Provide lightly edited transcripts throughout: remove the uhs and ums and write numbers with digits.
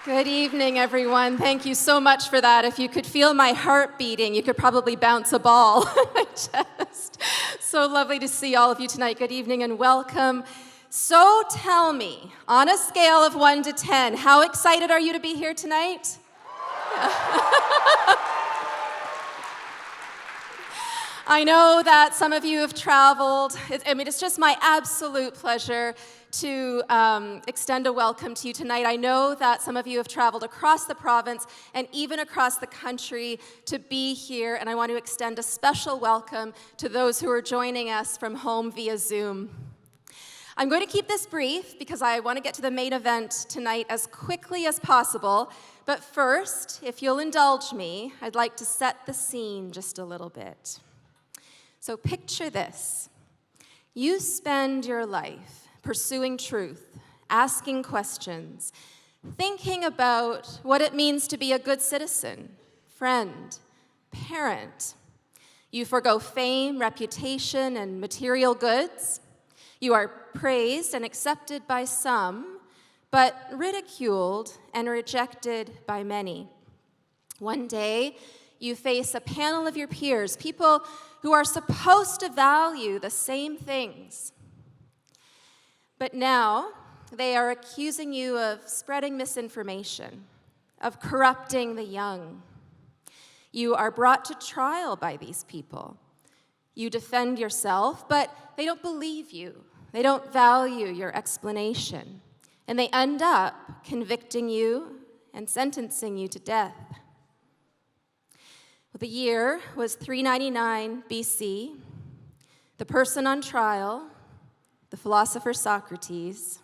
Good evening, everyone. Thank you so much for that. If you could feel my heart beating, you could probably bounce a ball in my chest. So lovely to see all of you tonight. Good evening and welcome. So tell me, on a scale of 1 to 10, how excited are you to be here tonight? I know that some of you have traveled. It's just my absolute pleasure to extend a welcome to you tonight. I know that some of you have traveled across the province and even across the country to be here, and I want to extend a special welcome to those who are joining us from home via Zoom. I'm going to keep this brief because I want to get to the main event tonight as quickly as possible, but first, if you'll indulge me, I'd like to set the scene just a little bit. So picture this. You spend your life pursuing truth, asking questions, thinking about what it means to be a good citizen, friend, parent. You forgo fame, reputation, and material goods. You are praised and accepted by some, but ridiculed and rejected by many. One day, you face a panel of your peers, people who are supposed to value the same things. But now, they are accusing you of spreading misinformation, of corrupting the young. You are brought to trial by these people. You defend yourself, but they don't believe you. They don't value your explanation. And they end up convicting you and sentencing you to death. Well, the year was 399 BC. The person on trial, the philosopher Socrates,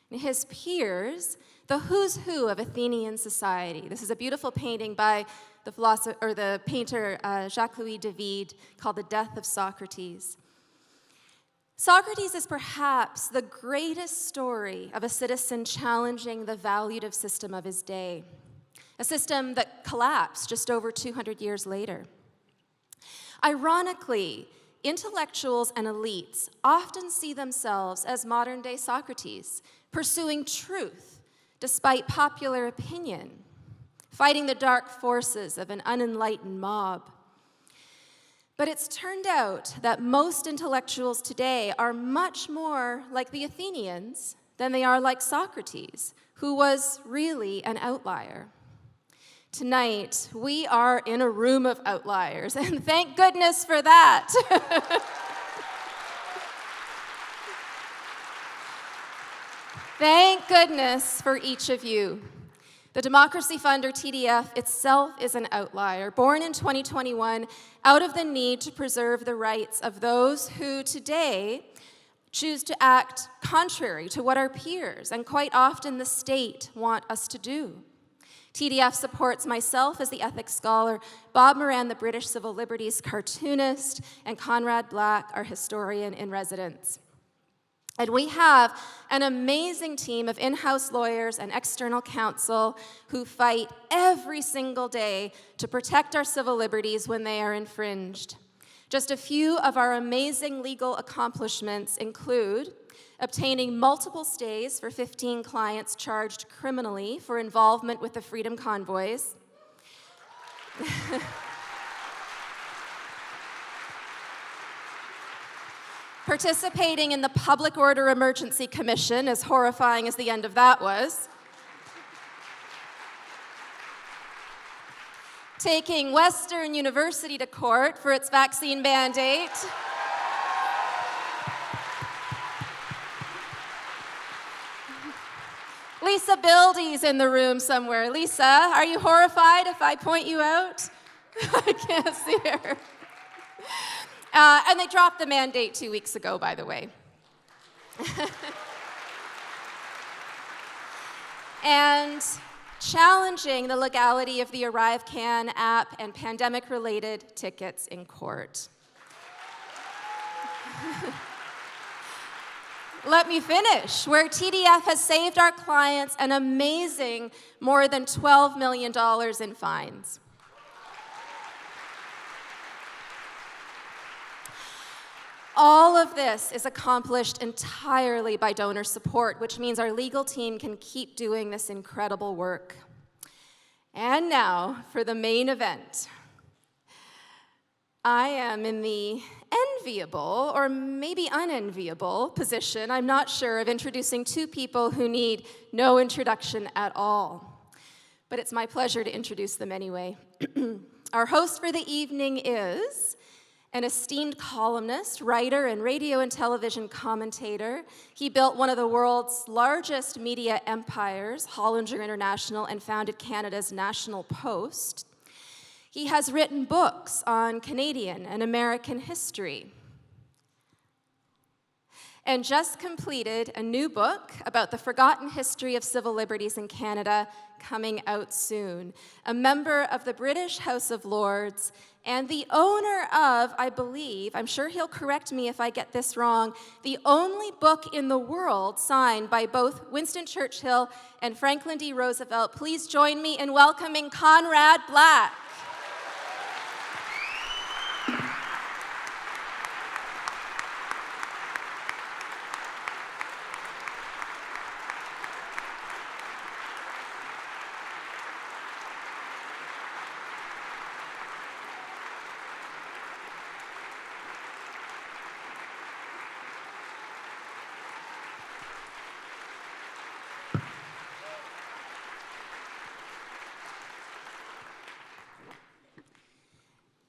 and his peers, the who's who of Athenian society. This is a beautiful painting by the painter Jacques-Louis David called The Death of Socrates. Socrates is perhaps the greatest story of a citizen challenging the valuative system of his day, a system that collapsed just over 200 years later. Ironically, intellectuals and elites often see themselves as modern-day Socrates, pursuing truth despite popular opinion, fighting the dark forces of an unenlightened mob. But it's turned out that most intellectuals today are much more like the Athenians than they are like Socrates, who was really an outlier. Tonight, we are in a room of outliers, and thank goodness for that. Thank goodness for each of you. The Democracy Fund, or TDF, itself is an outlier, born in 2021 out of the need to preserve the rights of those who today choose to act contrary to what our peers, and quite often the state, want us to do. TDF supports myself as the ethics scholar, Bob Moran, the British Civil Liberties cartoonist, and Conrad Black, our historian in residence. And we have an amazing team of in-house lawyers and external counsel who fight every single day to protect our civil liberties when they are infringed. Just a few of our amazing legal accomplishments include obtaining multiple stays for 15 clients charged criminally for involvement with the Freedom Convoys. Participating in the Public Order Emergency Commission, as horrifying as the end of that was. Taking Western University to court for its vaccine mandate. Lisa Bildy's in the room somewhere. Lisa, are you horrified if I point you out? I can't see her. And they dropped the mandate 2 weeks ago, by the way. And challenging the legality of the ArriveCan app and pandemic-related tickets in court. Let me finish, where TDF has saved our clients an amazing more than $12 million in fines. all of this is accomplished entirely by donor support, which means our legal team can keep doing this incredible work. And now for the main event. I am in the enviable, or maybe unenviable, position, I'm not sure, of introducing two people who need no introduction at all. But it's my pleasure to introduce them anyway. Our host for the evening is an esteemed columnist, writer, and radio and television commentator. He built one of the world's largest media empires, Hollinger International, and founded Canada's National Post. He has written books on Canadian and American history, and just completed a new book about the forgotten history of civil liberties in Canada, coming out soon. A member of the British House of Lords and the owner of, I believe, I'm sure he'll correct me if I get this wrong, the only book in the world signed by both Winston Churchill and Franklin D. Roosevelt. Please join me in welcoming Conrad Black.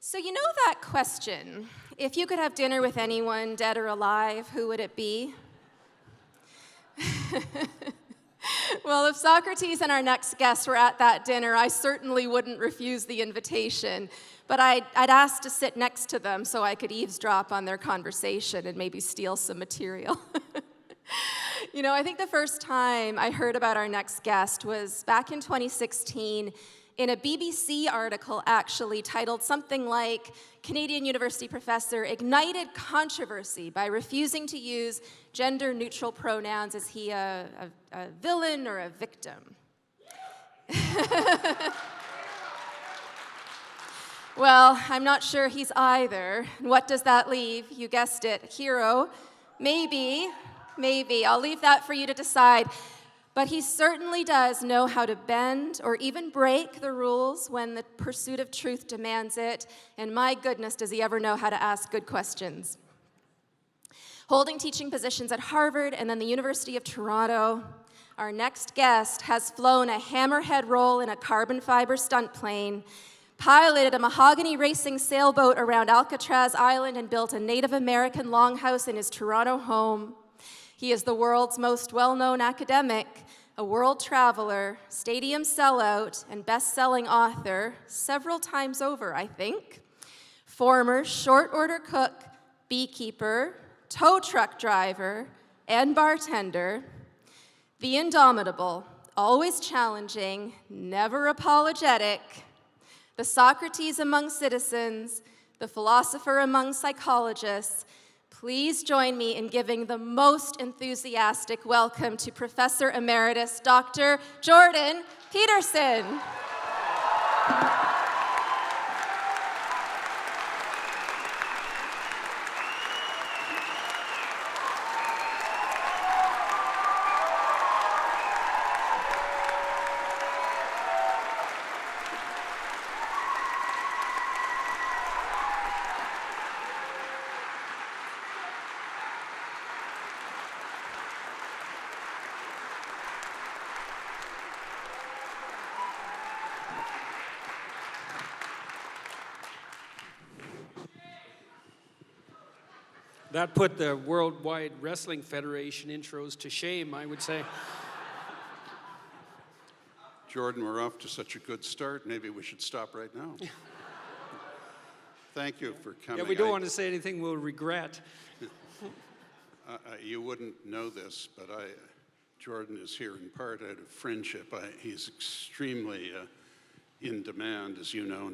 So you know that question, if you could have dinner with anyone, dead or alive, who would it be? Well, if Socrates and our next guest were at that dinner, I certainly wouldn't refuse the invitation, but I'd ask to sit next to them so I could eavesdrop on their conversation and maybe steal some material. You know, I think the first time I heard about our next guest was back in 2016, in a BBC article, actually, titled something like, Canadian University Professor Ignited Controversy by Refusing to Use Gender-Neutral Pronouns. Is he a villain or a victim? Well, I'm not sure he's either. What does that leave? You guessed it, hero. Maybe. I'll leave that for you to decide. But he certainly does know how to bend or even break the rules when the pursuit of truth demands it. And my goodness, does he ever know how to ask good questions. Holding teaching positions at Harvard and then the University of Toronto, our next guest has flown a hammerhead roll in a carbon fiber stunt plane, piloted a mahogany racing sailboat around Alcatraz Island, and built a Native American longhouse in his Toronto home. He is the world's most well-known academic, a world traveler, stadium sellout, and best-selling author, several times over, I think. Former short-order cook, beekeeper, tow truck driver, and bartender. The indomitable, always challenging, never apologetic. The Socrates among citizens, the philosopher among psychologists. Please join me in giving the most enthusiastic welcome to Professor Emeritus Dr. Jordan Peterson. That put the Worldwide Wrestling Federation intros to shame, I would say. Jordan, we're off to such a good start. Maybe we should stop right now. Thank you for coming. Yeah, we don't want to say anything we'll regret. You wouldn't know this, but Jordan is here in part out of friendship. He's extremely in demand, as you know.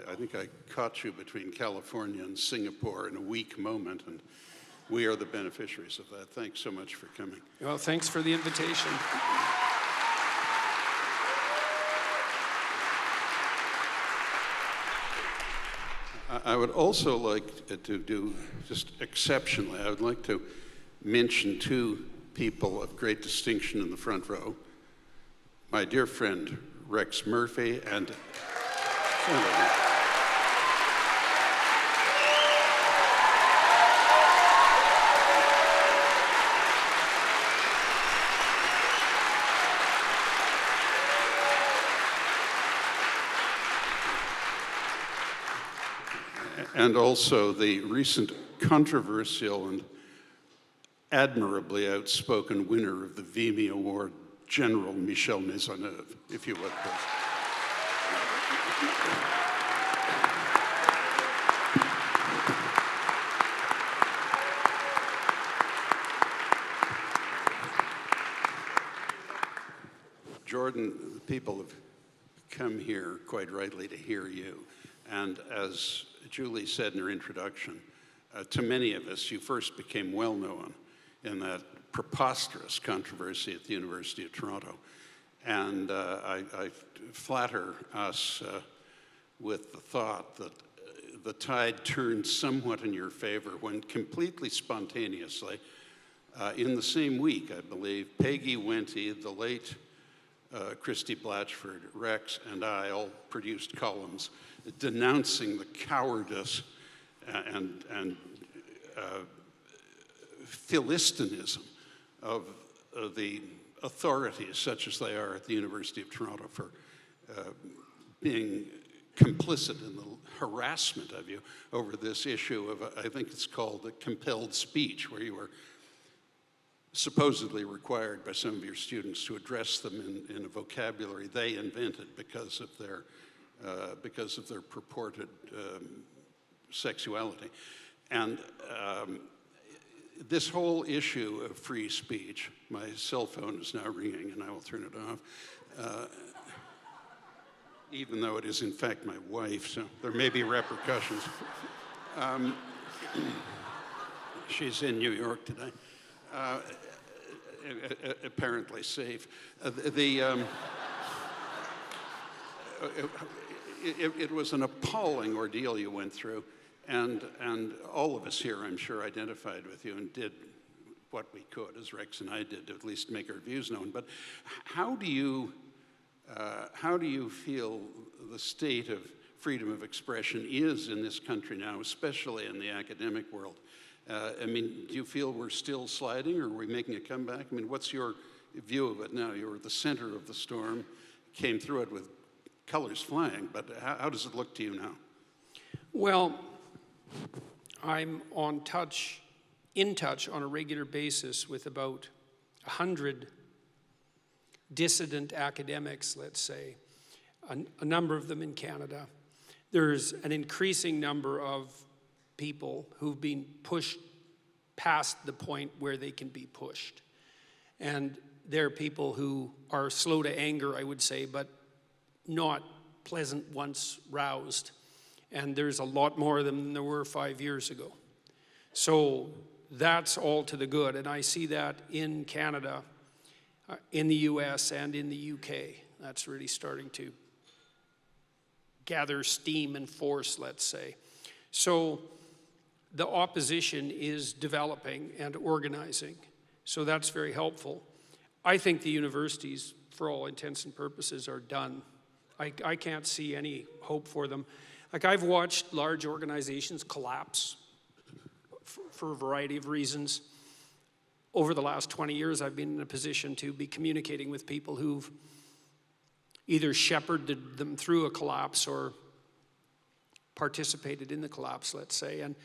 I think I caught you between California and Singapore in a weak moment, and we are the beneficiaries of that. Thanks so much for coming. Well, thanks for the invitation. I would also like to do, just exceptionally, I would like to mention two people of great distinction in the front row. My dear friend, Rex Murphy, and and also the recent controversial and admirably outspoken winner of the Vimy Award, General Michel Maisonneuve, if you would, please. Jordan, the people have come here quite rightly to hear you. And as Julie said in her introduction, to many of us, you first became well known in that preposterous controversy at the University of Toronto. And I flatter us with the thought that the tide turned somewhat in your favor when completely spontaneously, in the same week, I believe, Peggy Wente, the late Christy Blatchford, Rex, and I all produced columns denouncing the cowardice and Philistinism of the authorities, such as they are at the University of Toronto, for being complicit in the harassment of you over this issue of, I think it's called a compelled speech, where you were supposedly required by some of your students to address them in a vocabulary they invented because of their purported sexuality. And this whole issue of free speech, my cell phone is now ringing and I will turn it off, even though it is in fact my wife, so there may be repercussions. She's in New York today. Apparently safe. It was an appalling ordeal you went through, and all of us here, I'm sure, identified with you and did what we could, as Rex and I did, to at least make our views known. But how do you feel the state of freedom of expression is in this country now, especially in the academic world? I mean, do you feel we're still sliding, or are we making a comeback? I mean, what's your view of it now? You were the center of the storm, came through it with colors flying, but how does it look to you now? Well, I'm in touch on a regular basis with about 100 dissident academics, let's say, a number of them in Canada. There's an increasing number of people who've been pushed past the point where they can be pushed. And there are people who are slow to anger, I would say, but not pleasant once roused. And there's a lot more of them than there were 5 years ago. So that's all to the good. And I see that in Canada, in the US, and in the UK. That's really starting to gather steam and force, let's say. So the opposition is developing and organizing. So that's very helpful. I think the universities, for all intents and purposes, are done. I can't see any hope for them. Like, I've watched large organizations collapse for a variety of reasons. Over the last 20 years, I've been in a position to be communicating with people who've either shepherded them through a collapse or participated in the collapse, let's say. And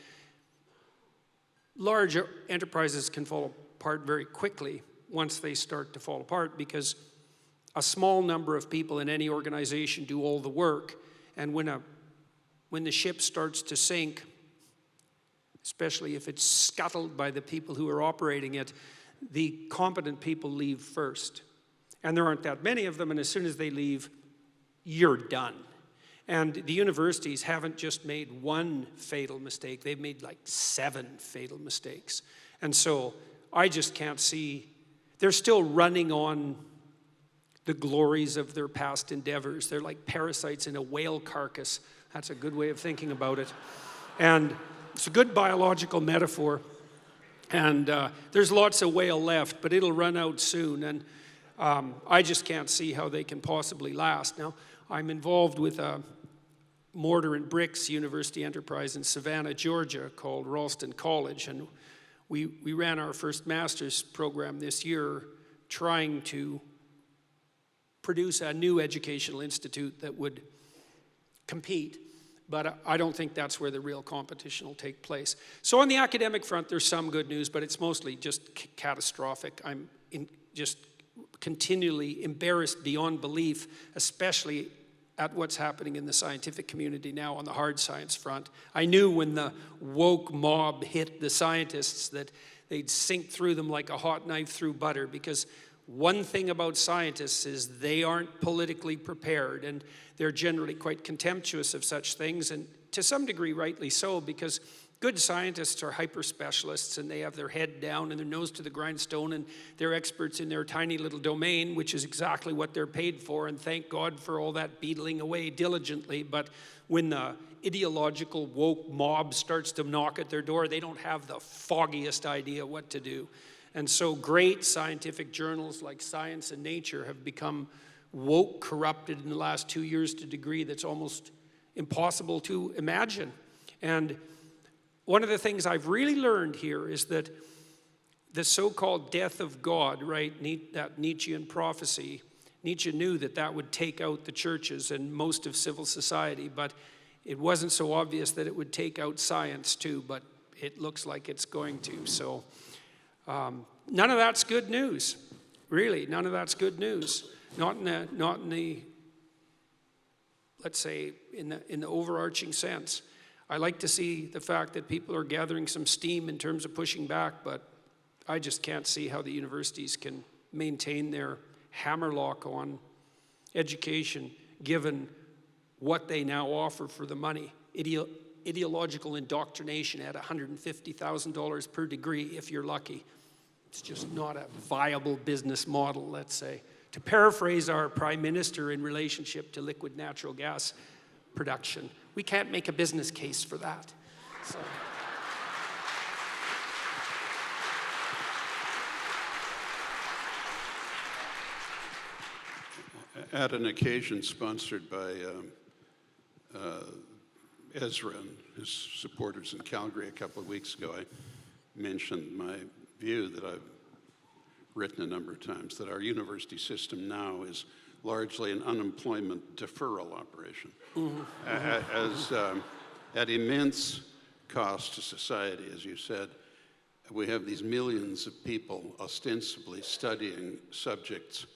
large enterprises can fall apart very quickly once they start to fall apart, because a small number of people in any organization do all the work, and when the ship starts to sink, especially if it's scuttled by the people who are operating it, the competent people leave first. And there aren't that many of them, and as soon as they leave, you're done. And the universities haven't just made one fatal mistake, they've made like 7 fatal mistakes. And so I just can't see, they're still running on the glories of their past endeavors. They're like parasites in a whale carcass, That's a good way of thinking about it. And it's a good biological metaphor. And there's lots of whale left, but it'll run out soon. And I just can't see how they can possibly last. Now, I'm involved with a mortar and bricks university enterprise in Savannah, Georgia, called Ralston College. And we ran our first master's program this year trying to produce a new educational institute that would compete. But I don't think that's where the real competition will take place. So on the academic front, there's some good news, but it's mostly just catastrophic. I'm just continually embarrassed beyond belief, especially at what's happening in the scientific community now on the hard science front. I knew when the woke mob hit the scientists that they'd sink through them like a hot knife through butter, because one thing about scientists is they aren't politically prepared, and they're generally quite contemptuous of such things, and to some degree rightly so, because good scientists are hyper-specialists, and they have their head down and their nose to the grindstone, and they're experts in their tiny little domain, which is exactly what they're paid for, and thank God for all that beetling away diligently. But when the ideological woke mob starts to knock at their door, they don't have the foggiest idea what to do. And so great scientific journals like Science and Nature have become woke corrupted in the last 2 years to a degree that's almost impossible to imagine. And one of the things I've really learned here is that the so-called death of God, right, that Nietzschean prophecy, Nietzsche knew that that would take out the churches and most of civil society, but it wasn't so obvious that it would take out science too, but it looks like it's going to. So none of that's good news, really. None of that's good news. Not in the let's say, in the overarching sense. I like to see the fact that people are gathering some steam in terms of pushing back, but I just can't see how the universities can maintain their hammerlock on education given what they now offer for the money. Ideological indoctrination at $150,000 per degree if you're lucky. It's just not a viable business model, let's say. To paraphrase our prime minister in relationship to liquid natural gas production, we can't make a business case for that. So. At an occasion sponsored by Ezra and his supporters in Calgary a couple of weeks ago, I mentioned my view that I've written a number of times, that our university system now is largely an unemployment deferral operation. At immense cost to society, as you said, we have these millions of people ostensibly studying subjects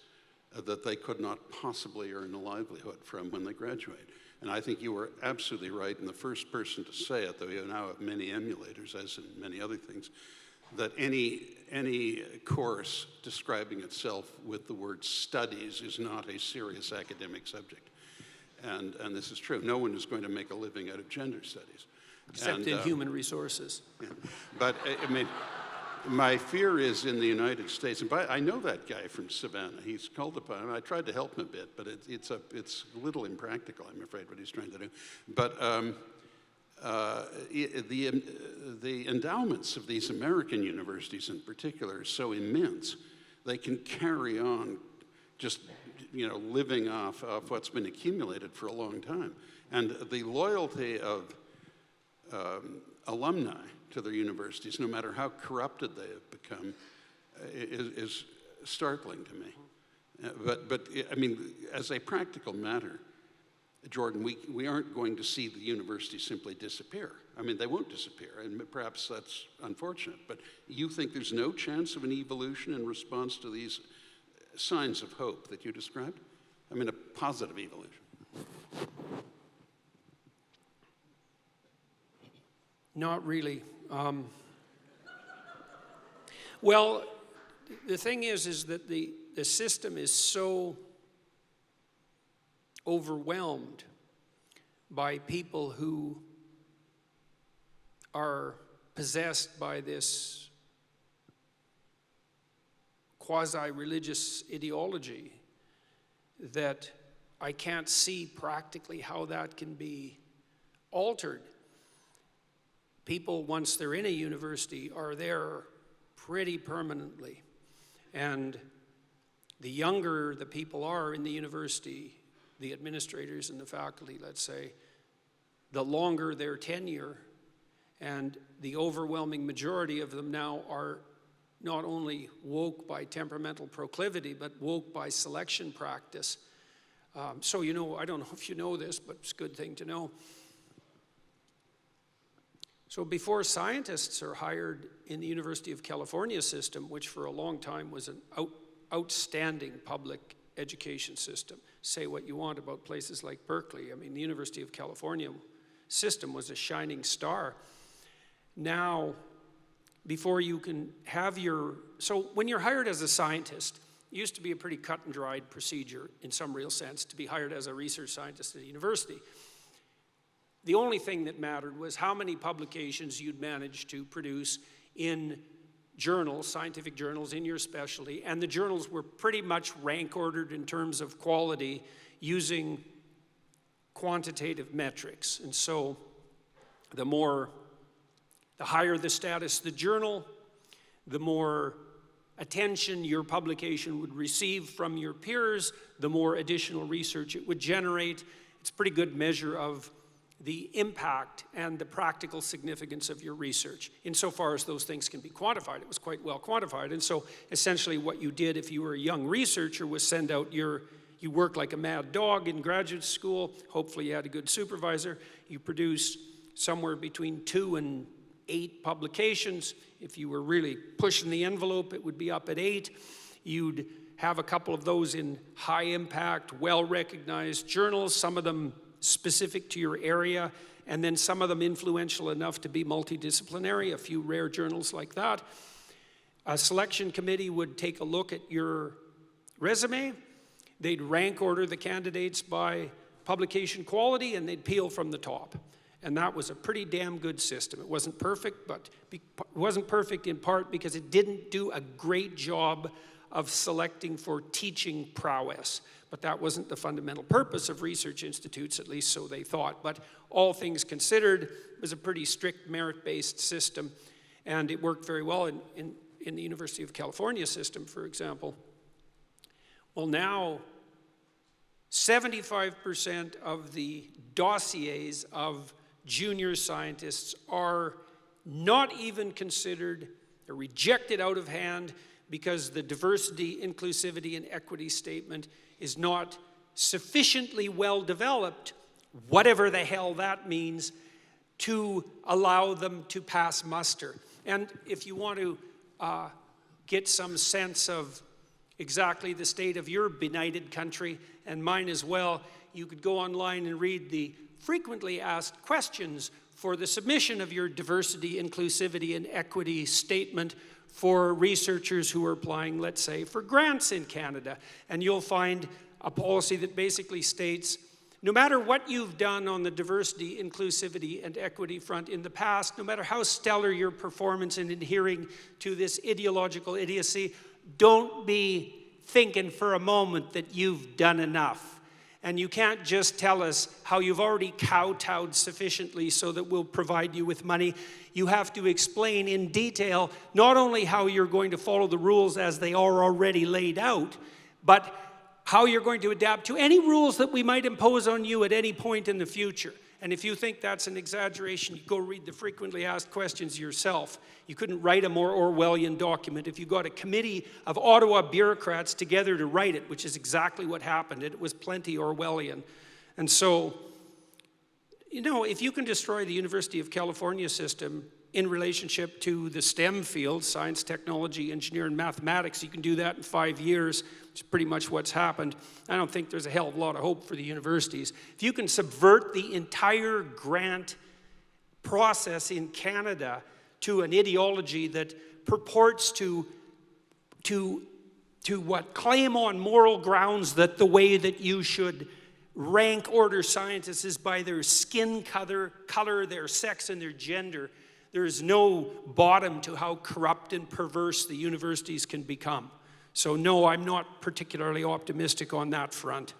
that they could not possibly earn a livelihood from when they graduate. And I think you were absolutely right, and the first person to say it, though you now have many emulators, as in many other things, that any course describing itself with the word studies is not a serious academic subject. And this is true. No one is going to make a living out of gender studies. Except in human resources. Yeah. But, I mean, my fear is in the United States, and I know that guy from Savannah. He's called upon, I tried to help him a bit, but it's a little impractical, I'm afraid, what he's trying to do. But the endowments of these American universities in particular are so immense, they can carry on just, living off what's been accumulated for a long time. And the loyalty of alumni to their universities, no matter how corrupted they have become, is startling to me. But I mean, as a practical matter, Jordan, we aren't going to see the university simply disappear. I mean, they won't disappear, and perhaps that's unfortunate, but you think there's no chance of an evolution in response to these signs of hope that you described? I mean, a positive evolution. Not really. Well, the thing is that the system is so overwhelmed by people who are possessed by this quasi-religious ideology that I can't see practically how that can be altered. People, once they're in a university, are there pretty permanently. And the younger the people are in the university, the administrators and the faculty, let's say, the longer their tenure, and the overwhelming majority of them now are not only woke by temperamental proclivity, but woke by selection practice. So, you know, I don't know if you know this, but it's a good thing to know. So before scientists are hired in the University of California system, which for a long time was an outstanding public education system, say what you want about places like Berkeley. I mean, the University of California system was a shining star. Now, before you can have so when you're hired as a scientist, it used to be a pretty cut and dried procedure in some real sense to be hired as a research scientist at a university. The only thing that mattered was how many publications you'd managed to produce in journals, scientific journals in your specialty, and the journals were pretty much rank ordered in terms of quality using quantitative metrics. And so the higher the status of the journal, the more attention your publication would receive from your peers, the more additional research it would generate. It's a pretty good measure of the impact and the practical significance of your research. Insofar as those things can be quantified, it was quite well quantified. And so essentially what you did if you were a young researcher was send out you worked like a mad dog in graduate school. Hopefully you had a good supervisor. You produced somewhere between 2 and 8 publications. If you were really pushing the envelope, it would be up at 8. You'd have a couple of those in high impact, well-recognized journals, some of them specific to your area, and then some of them influential enough to be multidisciplinary, a few rare journals like that. A selection committee would take a look at your resume. They'd rank order the candidates by publication quality, and they'd peel from the top. And that was a pretty damn good system. It wasn't perfect, but it wasn't perfect in part because it didn't do a great job of selecting for teaching prowess. But that wasn't the fundamental purpose of research institutes, at least so they thought. But all things considered, it was a pretty strict merit-based system, and it worked very well in the University of California system, for example. Well, now 75% of the dossiers of junior scientists are not even considered, they're rejected out of hand because the diversity, inclusivity, and equity statement is not sufficiently well developed, whatever the hell that means, to allow them to pass muster. And if you want to get some sense of exactly the state of your benighted country, and mine as well, you could go online and read the frequently asked questions for the submission of your diversity, inclusivity, and equity statement for researchers who are applying, let's say, for grants in Canada. And you'll find a policy that basically states, no matter what you've done on the diversity, inclusivity, and equity front in the past, no matter how stellar your performance in adhering to this ideological idiocy, don't be thinking for a moment that you've done enough. And you can't just tell us how you've already kowtowed sufficiently so that we'll provide you with money. You have to explain in detail not only how you're going to follow the rules as they are already laid out, but how you're going to adapt to any rules that we might impose on you at any point in the future. And if you think that's an exaggeration, you go read the frequently asked questions yourself. You couldn't write a more Orwellian document if you got a committee of Ottawa bureaucrats together to write it, which is exactly what happened. It was plenty Orwellian. And so, you know, if you can destroy the University of California system in relationship to the STEM fields, science, technology, engineering, and mathematics, you can do that in 5 years, which is pretty much what's happened. I don't think there's a hell of a lot of hope for the universities. If you can subvert the entire grant process in Canada to an ideology that purports to claim on moral grounds that the way that you should rank order scientists is by their skin color, their sex, and their gender, there is no bottom to how corrupt and perverse the universities can become. So no, I'm not particularly optimistic on that front.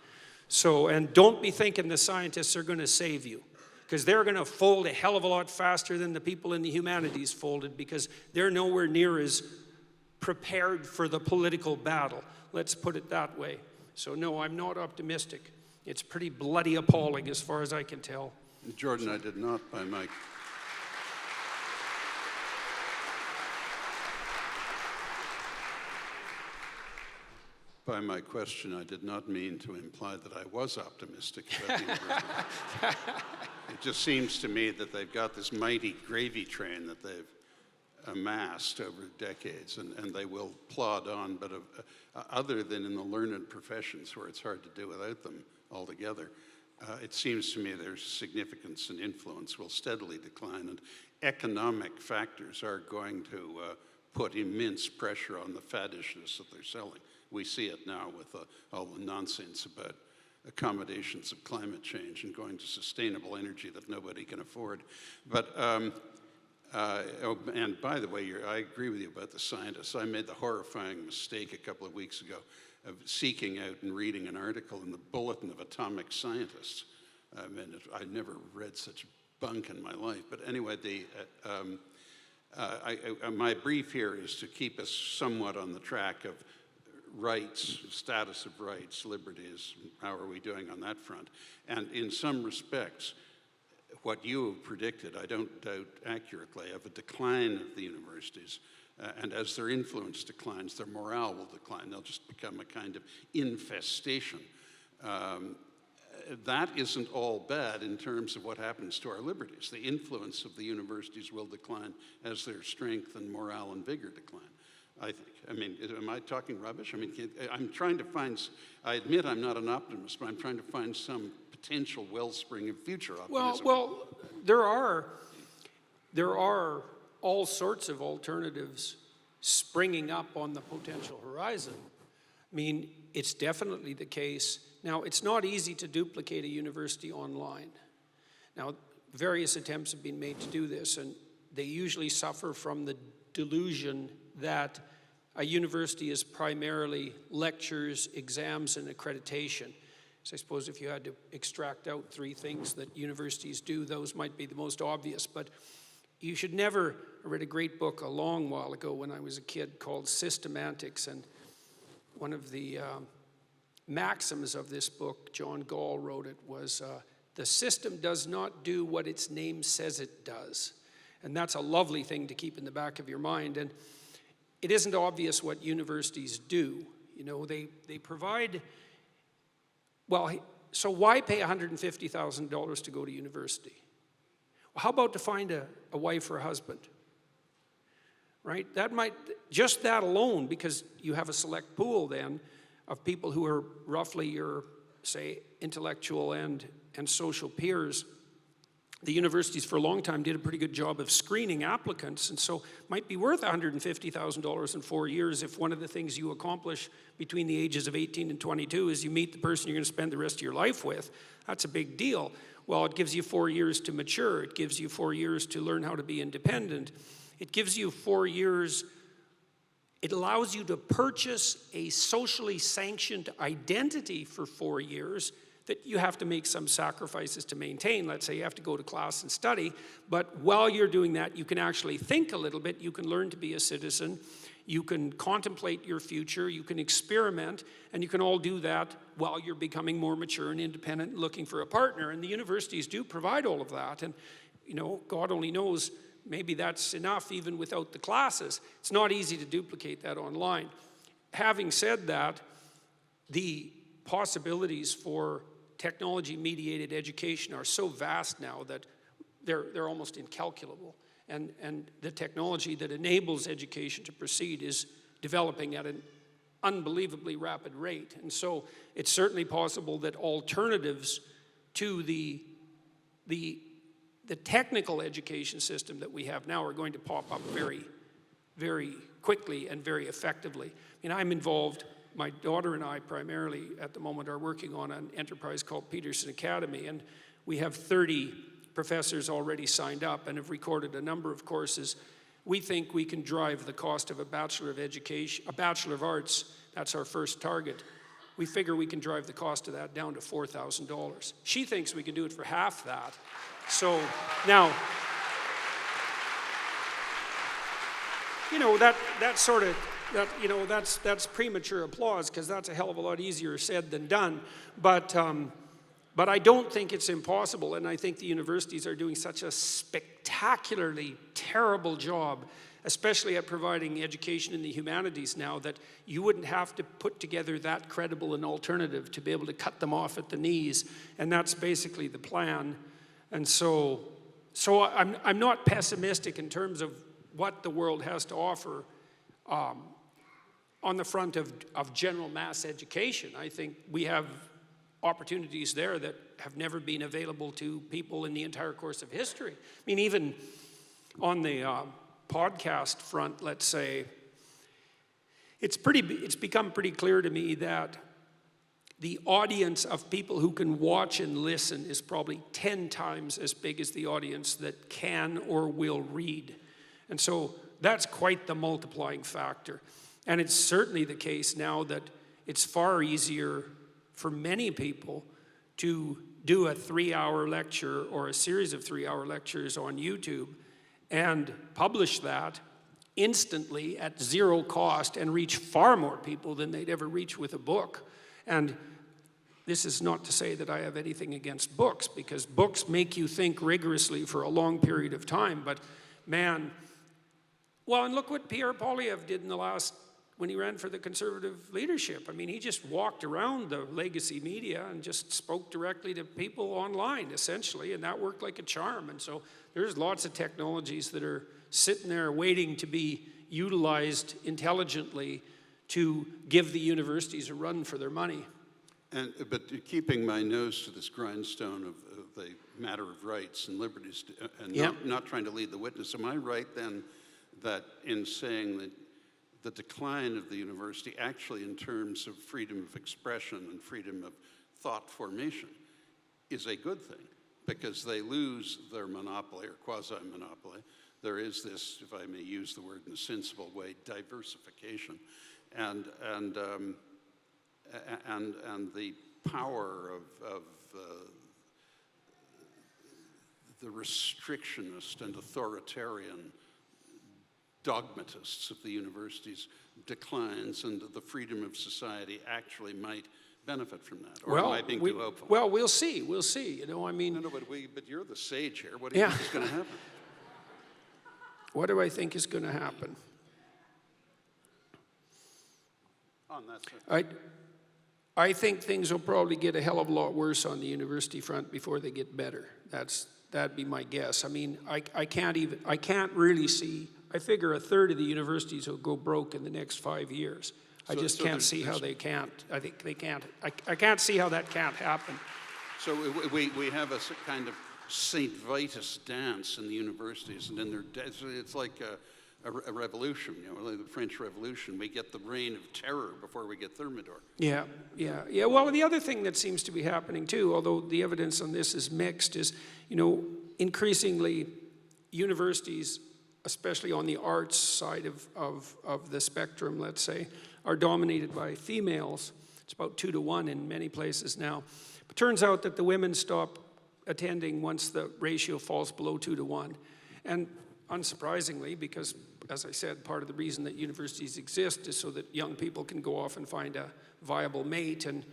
So, and don't be thinking the scientists are going to save you. because they're going to fold a hell of a lot faster than the people in the humanities folded, because they're nowhere near as prepared for the political battle. Let's put it that way. So no, I'm not optimistic. It's pretty bloody appalling as far as I can tell. Jordan, I did not, by my question, I did not mean to imply that I was optimistic about the university. It just seems to me that they've got this mighty gravy train that they've amassed over decades, and they will plod on, but other than in the learned professions where it's hard to do without them altogether, it seems to me their significance and influence will steadily decline, and economic factors are going to put immense pressure on the faddishness that they're selling. We see it now with all the nonsense about accommodations of climate change and going to sustainable energy that nobody can afford. But, and by the way, I agree with you about the scientists. I made the horrifying mistake a couple of weeks ago of seeking out and reading an article in the Bulletin of Atomic Scientists. I mean, I never read such bunk in my life. But anyway, my brief here is to keep us somewhat on the track of rights, status of rights, liberties, how are we doing on that front? And in some respects, what you have predicted, I don't doubt accurately, of a decline of the universities. And as their influence declines, their morale will decline. They'll just become a kind of infestation. That isn't all bad in terms of what happens to our liberties. The influence of the universities will decline as their strength and morale and vigor decline, I think. I mean, am I talking rubbish? I mean, I'm trying to find, I admit I'm not an optimist, but I'm trying to find some potential wellspring of future optimism. Well, there are all sorts of alternatives springing up on the potential horizon. I mean, it's definitely the case. Now, it's not easy to duplicate a university online. Now, various attempts have been made to do this, and they usually suffer from the delusion that a university is primarily lectures, exams, and accreditation. So I suppose if you had to extract out three things that universities do, those might be the most obvious. But you should never, I read a great book a long while ago when I was a kid called Systemantics, and one of the maxims of this book, John Gall wrote it, was the system does not do what its name says it does. And that's a lovely thing to keep in the back of your mind. And it isn't obvious what universities do. You know, they provide, well, so why pay $150,000 to go to university? Well, how about to find a wife or a husband? Right? That might, just that alone, because you have a select pool then of people who are roughly your, say, intellectual and social peers. The universities for a long time did a pretty good job of screening applicants, and so it might be worth $150,000 in 4 years if one of the things you accomplish between the ages of 18 and 22 is you meet the person you're going to spend the rest of your life with. That's a big deal. Well, it gives you 4 years to mature. It gives you 4 years to learn how to be independent. It gives you 4 years. It allows you to purchase a socially sanctioned identity for 4 years that you have to make some sacrifices to maintain. Let's say you have to go to class and study, but while you're doing that, you can actually think a little bit, you can learn to be a citizen, you can contemplate your future, you can experiment, and you can all do that while you're becoming more mature and independent and looking for a partner. And the universities do provide all of that, and you know, God only knows, maybe that's enough even without the classes. It's not easy to duplicate that online. Having said that, the possibilities for technology-mediated education are so vast now that they're almost incalculable. And the technology that enables education to proceed is developing at an unbelievably rapid rate. And so it's certainly possible that alternatives to the technical education system that we have now are going to pop up very, very quickly and very effectively. I mean, I'm involved, my daughter and I primarily at the moment are working on an enterprise called Peterson Academy, and we have 30 professors already signed up and have recorded a number of courses. We think we can drive the cost of a Bachelor of Education, a Bachelor of Arts, that's our first target. We figure we can drive the cost of that down to $4,000. She thinks we can do it for half that. So now, you know, that's premature applause, because that's a hell of a lot easier said than done. But I don't think it's impossible, and I think the universities are doing such a spectacularly terrible job, especially at providing education in the humanities now, that you wouldn't have to put together that credible an alternative to be able to cut them off at the knees, and that's basically the plan. And so I'm not pessimistic in terms of what the world has to offer on the front of general mass education. I think we have opportunities there that have never been available to people in the entire course of history. I mean, even on the podcast front, let's say, it's become pretty clear to me that the audience of people who can watch and listen is probably 10 times as big as the audience that can or will read. And so that's quite the multiplying factor. And it's certainly the case now that it's far easier for many people to do a 3-hour lecture or a series of 3-hour lectures on YouTube and publish that instantly at zero cost and reach far more people than they'd ever reach with a book. And this is not to say that I have anything against books, because books make you think rigorously for a long period of time. But man, well, and look what Pierre Poilievre did when he ran for the conservative leadership. I mean, he just walked around the legacy media and just spoke directly to people online, essentially, and that worked like a charm. And so there's lots of technologies that are sitting there waiting to be utilized intelligently to give the universities a run for their money. But keeping my nose to this grindstone of the matter of rights and liberties, and not trying to lead the witness, am I right then that in saying that the decline of the university actually in terms of freedom of expression and freedom of thought formation is a good thing, because they lose their monopoly or quasi-monopoly. There is this, if I may use the word in a sensible way, diversification, and the power of the restrictionist and authoritarian dogmatists of the universities declines, and the freedom of society actually might benefit from that. Or am I being too hopeful? Well, we'll see. You know, I mean... No, but you're the sage here. What do you think is going to happen? What do I think is going to happen? On that side. I think things will probably get a hell of a lot worse on the university front before they get better. That'd be my guess. I mean, I can't really see... I figure a third of the universities will go broke in the next 5 years. I just can't see how they can't. I think they can't. I can't see how that can't happen. So we have a kind of St. Vitus dance in the universities, and then it's like a revolution, you know, like the French Revolution. We get the reign of terror before we get Thermidor. Yeah. Well, the other thing that seems to be happening too, although the evidence on this is mixed, is, you know, increasingly universities, especially on the arts side of the spectrum, let's say, are dominated by females. It's about 2 to 1 in many places now. But turns out that the women stop attending once the ratio falls below 2 to 1. And unsurprisingly, because, as I said, part of the reason that universities exist is so that young people can go off and find a viable mate. And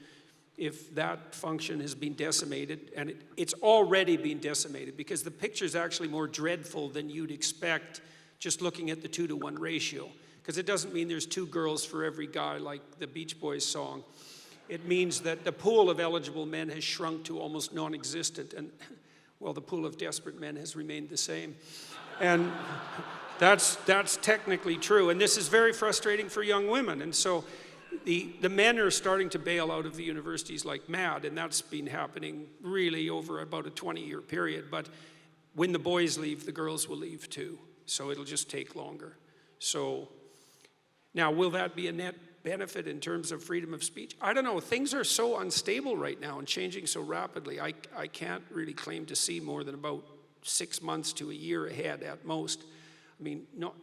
if that function has been decimated, and it's already been decimated, because the picture's actually more dreadful than you'd expect just looking at the 2 to 1 ratio. Because it doesn't mean there's 2 girls for every guy like the Beach Boys song. It means that the pool of eligible men has shrunk to almost non-existent, and, well, the pool of desperate men has remained the same. And that's technically true, and this is very frustrating for young women. And so the men are starting to bail out of the universities like mad, and that's been happening really over about a 20-year period. But when the boys leave, the girls will leave too. So it'll just take longer. So now, will that be a net benefit in terms of freedom of speech? I don't know. Things are so unstable right now and changing so rapidly. I can't really claim to see more than about 6 months to a year ahead at most. I mean, not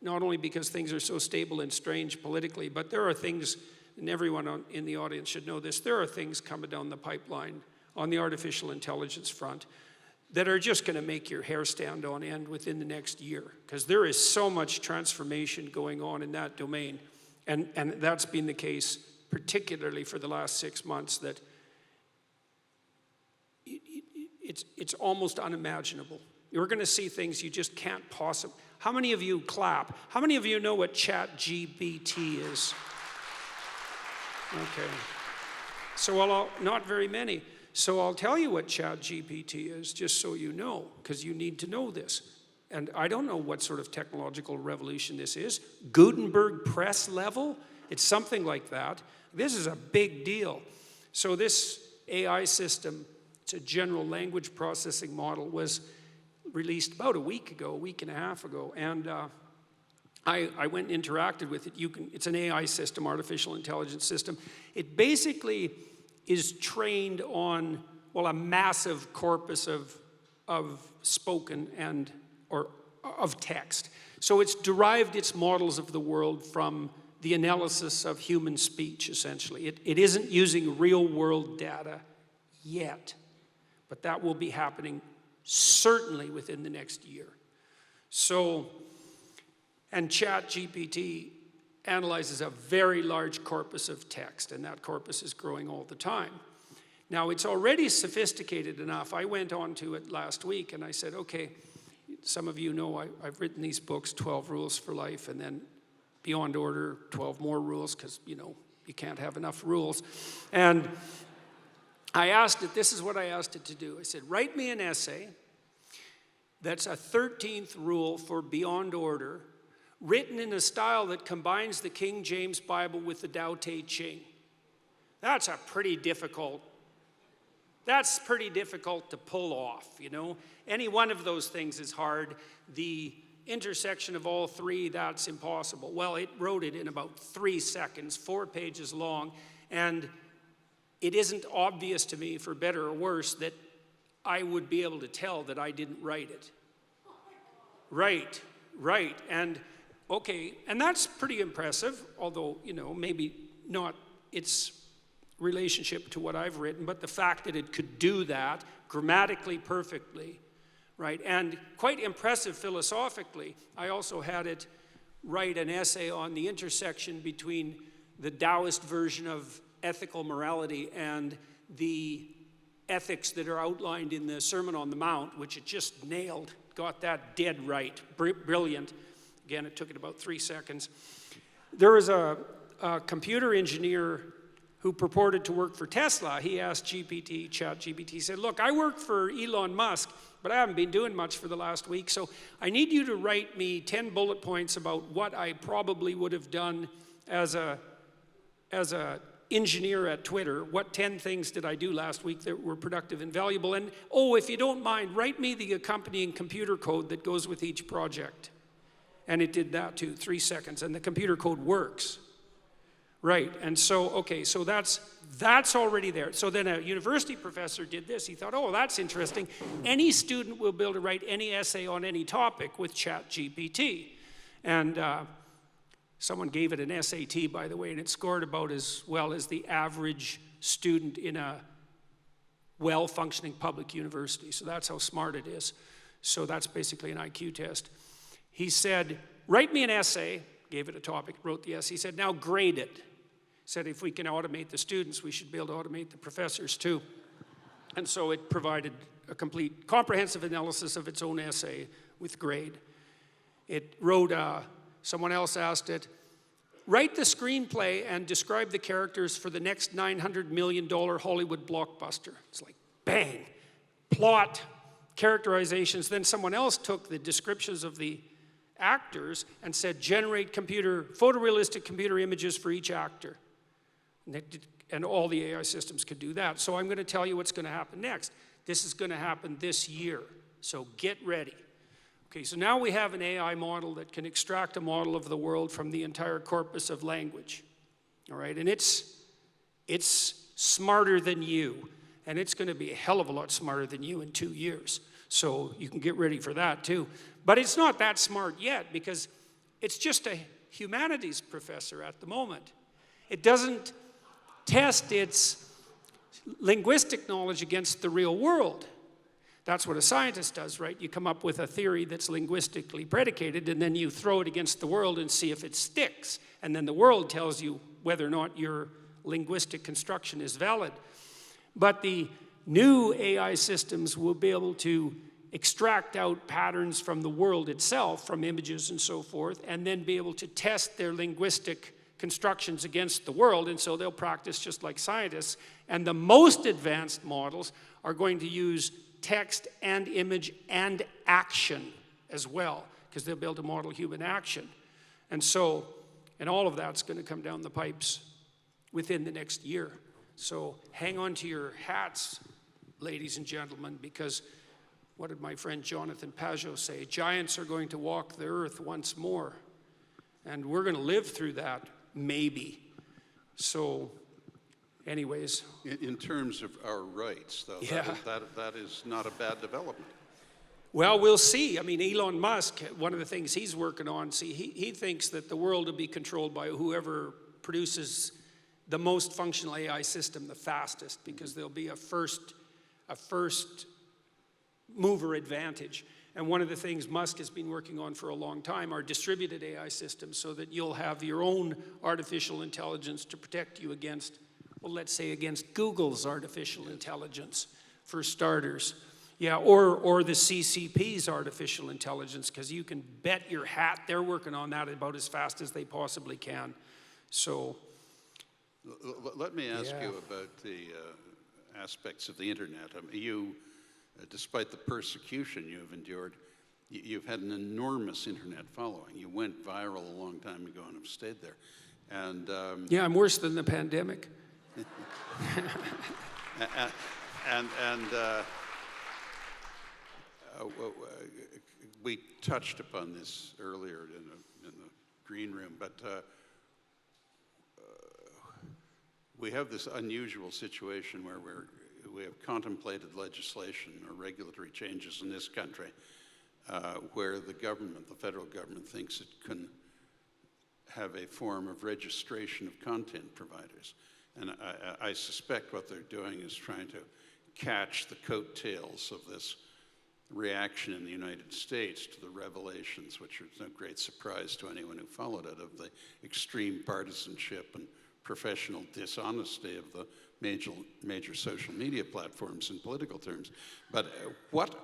only because things are so stable and strange politically, but there are things, and everyone in the audience should know this, there are things coming down the pipeline on the artificial intelligence front that are just going to make your hair stand on end within the next year, because there is so much transformation going on in that domain. And that's been the case particularly for the last 6 months, that it's almost unimaginable. You're going to see things you just can't possibly. How many of you clap? How many of you know what ChatGPT is? Okay. So not very many. So I'll tell you what ChatGPT is, just so you know, because you need to know this. And I don't know what sort of technological revolution this is. Gutenberg press level? It's something like that. This is a big deal. So this AI system, it's a general language processing model, was released about a week and a half ago. And I went and interacted with it. It's an AI system, artificial intelligence system. It basically is trained on, well, a massive corpus of spoken or of text. So it's derived its models of the world from the analysis of human speech, essentially. It isn't using real-world data yet, but that will be happening certainly within the next year. So, and ChatGPT analyzes a very large corpus of text, and that corpus is growing all the time. Now, it's already sophisticated enough. I went on to it last week, and I said, okay, some of you know I've written these books, 12 Rules for Life, and then Beyond Order, 12 more rules, because, you know, you can't have enough rules. And I asked it, this is what I asked it to do. I said, write me an essay that's a 13th rule for Beyond Order, written in a style that combines the King James Bible with the Tao Te Ching. That's pretty difficult to pull off, you know. Any one of those things is hard. The intersection of all three, that's impossible. Well, it wrote it in about 3 seconds, 4 pages long, and it isn't obvious to me, for better or worse, that I would be able to tell that I didn't write it. Right, and okay, and that's pretty impressive, although, you know, maybe not its relationship to what I've written, but the fact that it could do that grammatically perfectly, right? And quite impressive philosophically. I also had it write an essay on the intersection between the Taoist version of ethical morality and the ethics that are outlined in the Sermon on the Mount, which it just nailed, got that dead right, brilliant. Again, it took it about 3 seconds. There was a computer engineer who purported to work for Tesla. He asked ChatGPT, he said, look, I work for Elon Musk, but I haven't been doing much for the last week, so I need you to write me 10 bullet points about what I probably would have done as a engineer at Twitter. What 10 things did I do last week that were productive and valuable? And, oh, if you don't mind, write me the accompanying computer code that goes with each project. And it did that too, 3 seconds, and the computer code works. Right, and so, okay, so that's already there. So then a university professor did this. He thought, oh, that's interesting. Any student will be able to write any essay on any topic with ChatGPT. And someone gave it an SAT, by the way, and it scored about as well as the average student in a well-functioning public university. So that's how smart it is. So that's basically an IQ test. He said, write me an essay, gave it a topic, wrote the essay. He said, now grade it. He said, if we can automate the students, we should be able to automate the professors too. And so it provided a complete, comprehensive analysis of its own essay with grade. It wrote, someone else asked it, write the screenplay and describe the characters for the next $900 million Hollywood blockbuster. It's like, bang, plot, characterizations. Then someone else took the descriptions of the actors and said, generate photorealistic computer images for each actor. And all the AI systems could do that. So I'm going to tell you what's going to happen next. This is going to happen this year. So get ready. Okay, so now we have an AI model that can extract a model of the world from the entire corpus of language. All right, and it's smarter than you. And it's going to be a hell of a lot smarter than you in 2 years. So you can get ready for that too. But it's not that smart yet because it's just a humanities professor at the moment. It doesn't test its linguistic knowledge against the real world. That's what a scientist does, right? You come up with a theory that's linguistically predicated, and then you throw it against the world and see if it sticks. And then the world tells you whether or not your linguistic construction is valid. But the new AI systems will be able to extract out patterns from the world itself, from images and so forth, and then be able to test their linguistic constructions against the world, and so they'll practice just like scientists. And the most advanced models are going to use text and image and action as well, because they'll be able to model human action. And all of that's going to come down the pipes within the next year. So hang on to your hats, ladies and gentlemen, because what did my friend Jonathan Pajot say? Giants are going to walk the earth once more. And we're going to live through that, maybe. So anyways. In terms of our rights, though, yeah. that is not a bad development. Well, we'll see. I mean, Elon Musk, one of the things he's working on, he thinks that the world will be controlled by whoever produces the most functional AI system the fastest, because there'll be a first mover advantage. And one of the things Musk has been working on for a long time are distributed AI systems, so that you'll have your own artificial intelligence to protect you against, well, let's say against Google's artificial intelligence, for starters. Yeah, or the CCP's artificial intelligence, because you can bet your hat they're working on that about as fast as they possibly can. So, let me ask you about the aspects of the internet. I mean, you, despite the persecution you've endured, you've had an enormous internet following. You went viral a long time ago and have stayed there. And yeah, I'm worse than the pandemic. We touched upon this earlier in the green room, but we have this unusual situation where we have contemplated legislation or regulatory changes in this country where the government, the federal government, thinks it can have a form of registration of content providers. And I suspect what they're doing is trying to catch the coattails of this reaction in the United States to the revelations, which are no great surprise to anyone who followed it, of the extreme partisanship and professional dishonesty of the major social media platforms in political terms. But what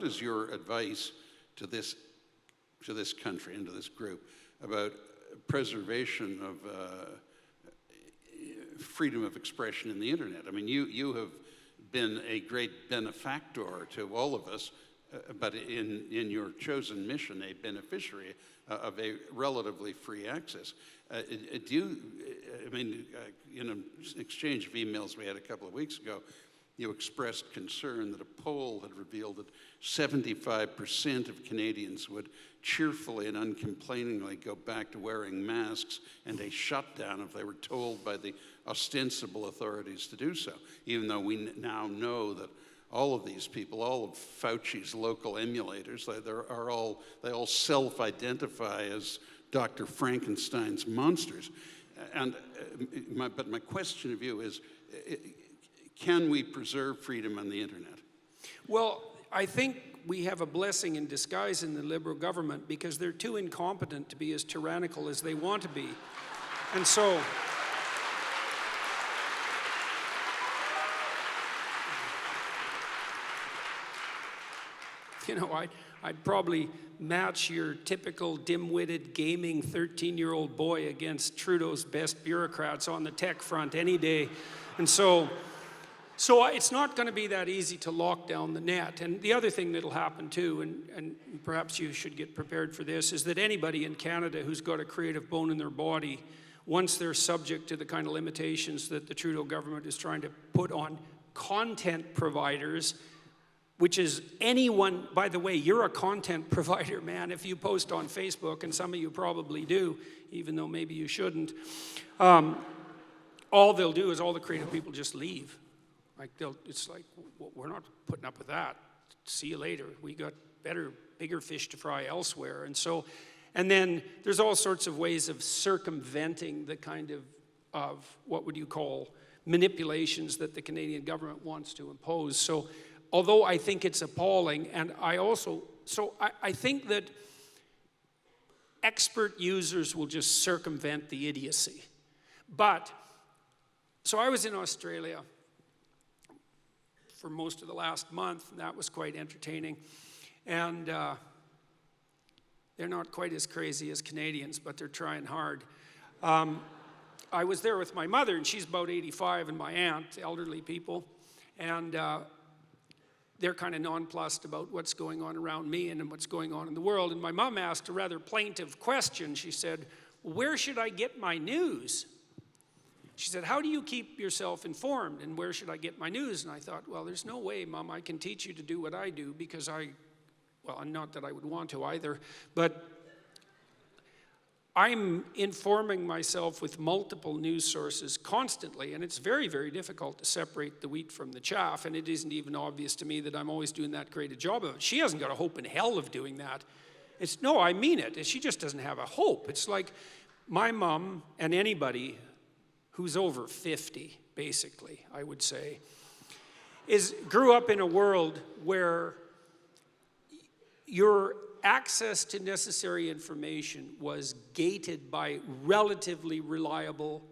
is your advice to this country and to this group about preservation of freedom of expression in the internet? I mean, you have been a great benefactor to all of us, but in your chosen mission, a beneficiary of a relatively free access. In an exchange of emails we had a couple of weeks ago, you expressed concern that a poll had revealed that 75% of Canadians would cheerfully and uncomplainingly go back to wearing masks and a shutdown if they were told by the ostensible authorities to do so, even though we now know that all of these people, all of Fauci's local emulators, they all self-identify as Dr. Frankenstein's monsters. And but my question of you is, can we preserve freedom on the internet? Well, I think we have a blessing in disguise in the Liberal government, because they're too incompetent to be as tyrannical as they want to be. And so, you know, I'd probably match your typical dim-witted gaming 13-year-old boy against Trudeau's best bureaucrats on the tech front any day. And so it's not going to be that easy to lock down the net. And the other thing that'll happen too, and perhaps you should get prepared for this, is that anybody in Canada who's got a creative bone in their body, once they're subject to the kind of limitations that the Trudeau government is trying to put on content providers, which is anyone, by the way, you're a content provider, man, if you post on Facebook, and some of you probably do, even though maybe you shouldn't. All they'll do is all the creative people just leave. It's like, we're not putting up with that. See you later. We got bigger fish to fry elsewhere. And then there's all sorts of ways of circumventing the kind of what would you call manipulations that the Canadian government wants to impose. So although I think it's appalling, and I think that expert users will just circumvent the idiocy. But, so I was in Australia for most of the last month, and that was quite entertaining. And they're not quite as crazy as Canadians, but they're trying hard. I was there with my mother, and she's about 85, and my aunt, elderly people, and they're kind of nonplussed about what's going on around me and what's going on in the world. And my mom asked a rather plaintive question. She said, "Where should I get my news?" She said, "How do you keep yourself informed, and where should I get my news?" And I thought, well, there's no way, Mom, I can teach you to do what I do, because well, not that I would want to either, but I'm informing myself with multiple news sources constantly, and it's very, very difficult to separate the wheat from the chaff, and it isn't even obvious to me that I'm always doing that great a job of it. She hasn't got a hope in hell of doing that. No, I mean it. She just doesn't have a hope. It's like my mom and anybody who's over 50, basically, I would say, grew up in a world where your access to necessary information was gated by relatively reliable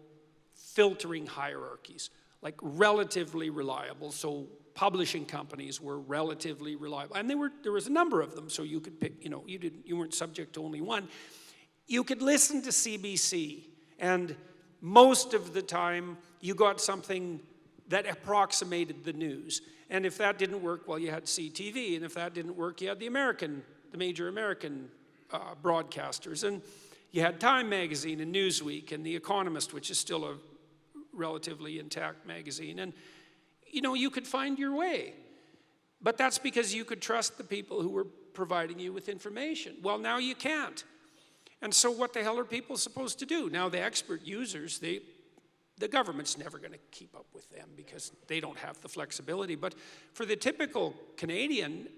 filtering hierarchies, like relatively reliable. So publishing companies were relatively reliable, and there was a number of them. So you could pick, you weren't subject to only one. You could listen to CBC, and most of the time you got something that approximated the news. And if that didn't work, well, you had CTV, and if that didn't work, you had the major American broadcasters. And you had Time magazine and Newsweek and The Economist, which is still a relatively intact magazine. And, you could find your way. But that's because you could trust the people who were providing you with information. Well, now you can't. And so what the hell are people supposed to do? Now the expert users, the government's never going to keep up with them because they don't have the flexibility. But for the typical Canadian,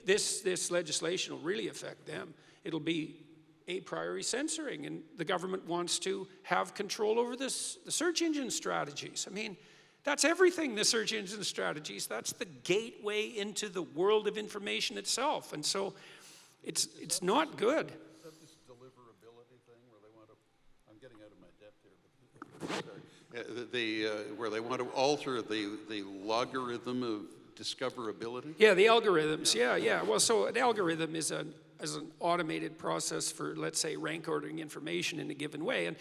this legislation will really affect them. It'll be a priori censoring, and the government wants to have control over the search engine strategies. I mean, that's everything, the search engine strategies. That's the gateway into the world of information itself. And so it's not good. Is that this deliverability thing where they want to, I'm getting out of my depth here, but where they want to alter the logarithm of discoverability? Yeah, the algorithms, yeah. Well, so an algorithm is an automated process for, let's say, rank ordering information in a given way. And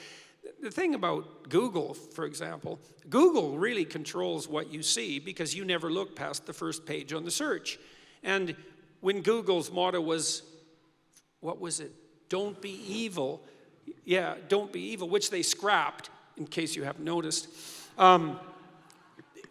the thing about Google, for example, Google really controls what you see because you never look past the first page on the search. And when Google's motto was, what was it? Don't be evil. Yeah, don't be evil, which they scrapped, in case you haven't noticed.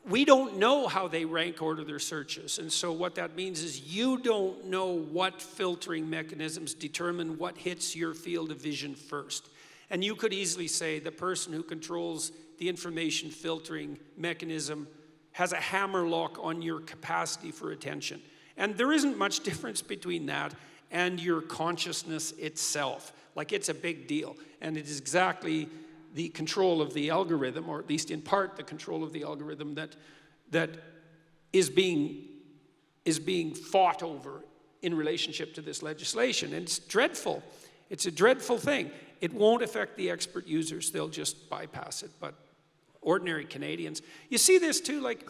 We don't know how they rank order their searches. And so what that means is you don't know what filtering mechanisms determine what hits your field of vision first. And you could easily say the person who controls the information filtering mechanism has a hammerlock on your capacity for attention. And there isn't much difference between that and your consciousness itself. Like, it's a big deal. And it is exactly the control of the algorithm, or at least in part the control of the algorithm, that is being fought over in relationship to this legislation. And it's dreadful. It's a dreadful thing. It won't affect the expert users. They'll just bypass it. But ordinary Canadians, you see this too, like,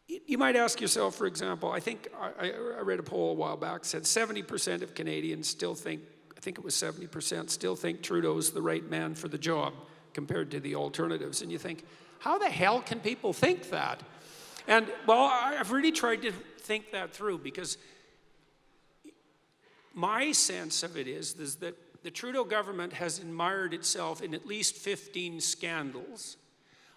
you might ask yourself, for example, I think I read a poll a while back, said 70% of Canadians still think, I think it was 70%, still think Trudeau's the right man for the job compared to the alternatives. And you think, how the hell can people think that? And, well, I've really tried to think that through, because my sense of it is that the Trudeau government has mired itself in at least 15 scandals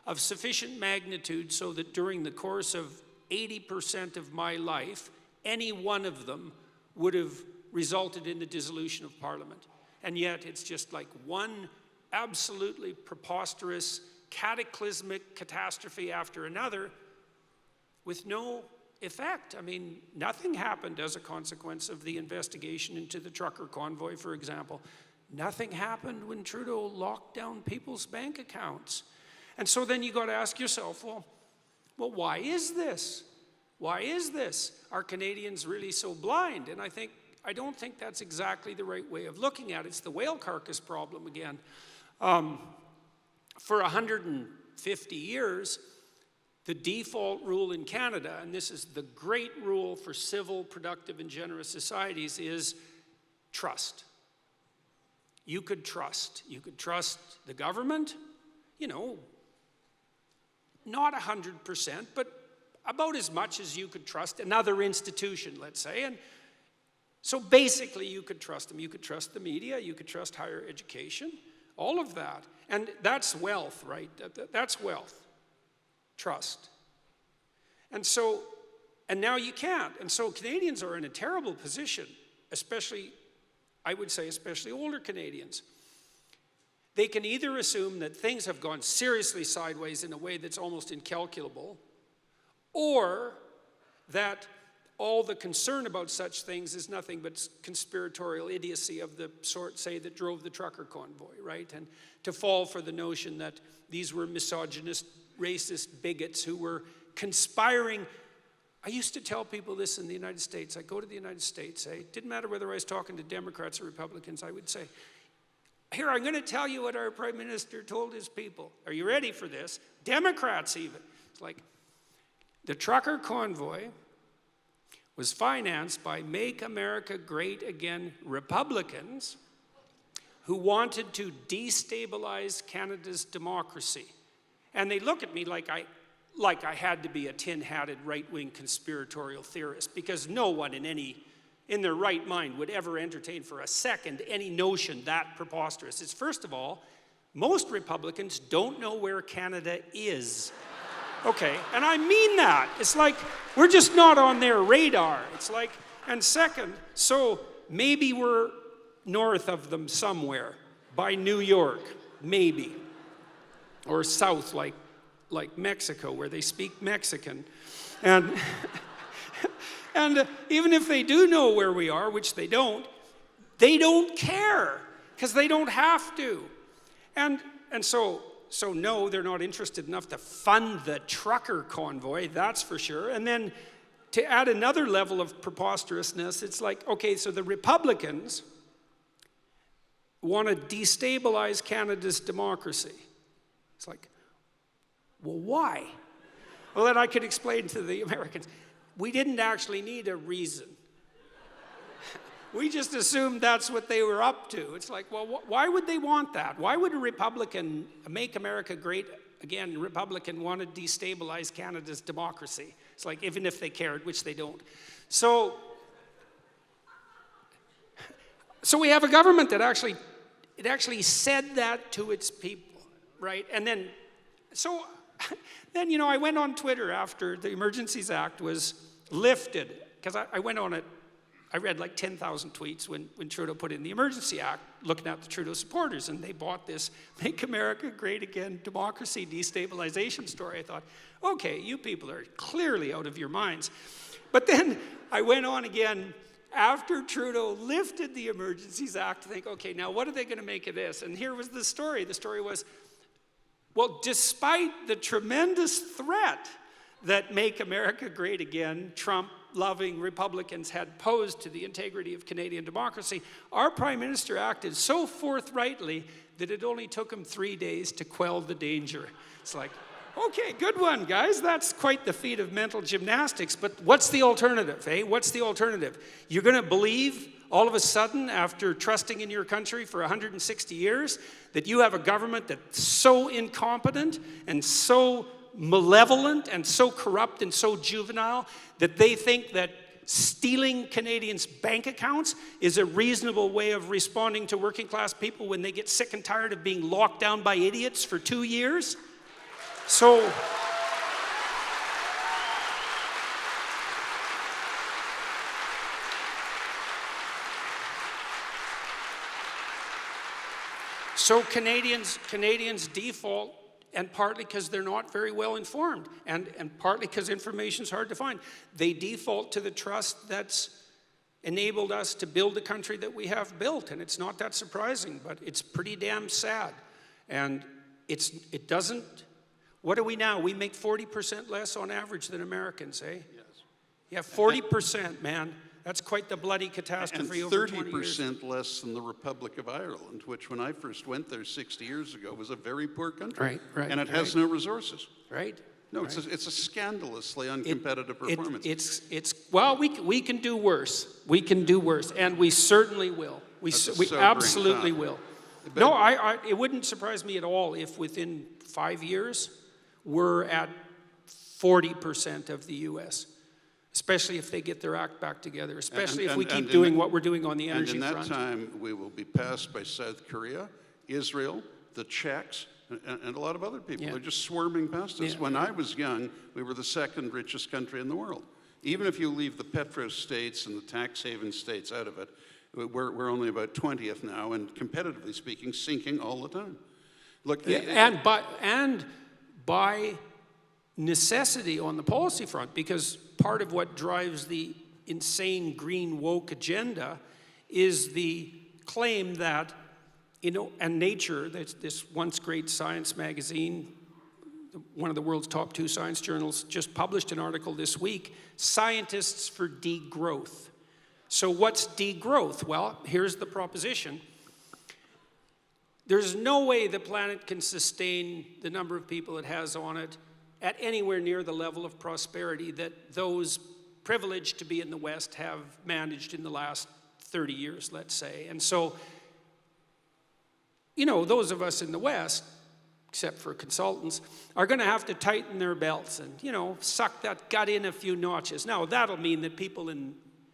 of sufficient magnitude so that during the course of 80% of my life, any one of them would have resulted in the dissolution of Parliament. And yet it's just like one absolutely preposterous, cataclysmic catastrophe after another with no effect. I mean, nothing happened as a consequence of the investigation into the trucker convoy, for example. Nothing happened when Trudeau locked down people's bank accounts. And so then you got to ask yourself, well, well, why is this? Why is this? Are Canadians really so blind? And I don't think that's exactly the right way of looking at it. It's the whale carcass problem again. For 150 years, the default rule in Canada, and this is the great rule for civil, productive, and generous societies, is trust. You could trust. You could trust the government, you know, not 100%, but about as much as you could trust another institution, let's say. And so basically you could trust them. You could trust the media, you could trust higher education, all of that. And that's wealth, right? That's wealth. Trust. And now you can't. And so Canadians are in a terrible position, especially, I would say, especially older Canadians. They can either assume that things have gone seriously sideways in a way that's almost incalculable, or that all the concern about such things is nothing but conspiratorial idiocy of the sort, say, that drove the trucker convoy, right? And to fall for the notion that these were misogynist, racist bigots who were conspiring. I used to tell people this in the United States. I go to the United States, it didn't matter whether I was talking to Democrats or Republicans, I would say, here, I'm going to tell you what our Prime Minister told his people. Are you ready for this? Democrats even. It's like, the trucker convoy was financed by Make America Great Again Republicans who wanted to destabilize Canada's democracy. And they look at me like I had to be a tin-hatted right-wing conspiratorial theorist, because no one in their right mind would ever entertain for a second any notion that preposterous. It's, first of all, most Republicans don't know where Canada is. Okay, and I mean that. It's like, we're just not on their radar. It's like, and second, so maybe we're north of them somewhere, by New York, maybe. Or south, like Mexico, where they speak Mexican. And, and even if they do know where we are, which they don't care, because they don't have to. And so no, they're not interested enough to fund the trucker convoy, that's for sure. And then to add another level of preposterousness, it's like, okay, so the Republicans want to destabilize Canada's democracy. It's like, well, why? Well, then I could explain to the Americans, we didn't actually need a reason. We just assumed that's what they were up to. It's like, well, why would they want that? Why would a Republican, a Make America Great Again Republican, want to destabilize Canada's democracy? It's like, even if they cared, which they don't. So we have a government that actually said that to its people, right? And then, you know, I went on Twitter after the Emergencies Act was lifted, because I went on it. I read like 10,000 tweets when Trudeau put in the Emergency Act, looking at the Trudeau supporters, and they bought this Make America Great Again democracy destabilization story. I thought, okay, you people are clearly out of your minds. But then I went on again after Trudeau lifted the Emergencies Act to think, okay, now what are they going to make of this? And here was the story. The story was, well, despite the tremendous threat that Make America Great Again, Trump-loving Republicans had posed to the integrity of Canadian democracy, our Prime Minister acted so forthrightly that it only took him 3 days to quell the danger. It's like, okay, good one, guys. That's quite the feat of mental gymnastics, but what's the alternative, eh? What's the alternative? You're going to believe all of a sudden, after trusting in your country for 160 years, that you have a government that's so incompetent and so malevolent and so corrupt and so juvenile that they think that stealing Canadians' bank accounts is a reasonable way of responding to working class people when they get sick and tired of being locked down by idiots for 2 years? So Canadians default, and partly because they're not very well informed, and partly because information's hard to find. They default to the trust that's enabled us to build the country that we have built, and it's not that surprising, but it's pretty damn sad. And it doesn't, What are we now? We make 40% less on average than Americans, eh? Yes. Yeah, 40%, man. That's quite the bloody catastrophe And over 20 years. 30% less than the Republic of Ireland, which when I first went there 60 years ago was a very poor country. Right, and it has no resources. Right. No, it's a scandalously uncompetitive performance. Well, we can do worse. We can do worse, and we certainly will. We sobering absolutely thought. will. But- No, it wouldn't surprise me at all if within 5 years we're at 40% of the U.S., especially if they get their act back together, especially if we keep doing what we're doing on the energy front. And in that time, we will be passed by South Korea, Israel, the Czechs, and a lot of other people. Yeah. They're just swarming past us. Yeah. When I was young, we were the second richest country in the world. Even if you leave the petro states and the tax haven states out of it, we're only about 20th now, and competitively speaking, sinking all the time. Look, And by necessity on the policy front, because part of what drives the insane green woke agenda is the claim that, and Nature, this once great science magazine, one of the world's top 2 science journals, just published an article this week, Scientists for Degrowth. So what's degrowth? Well, here's the proposition. There's no way the planet can sustain the number of people it has on it at anywhere near the level of prosperity that those privileged to be in the West have managed in the last 30 years, let's say. And so, those of us in the West, except for consultants, are going to have to tighten their belts and, suck that gut in a few notches. Now, that'll mean that people in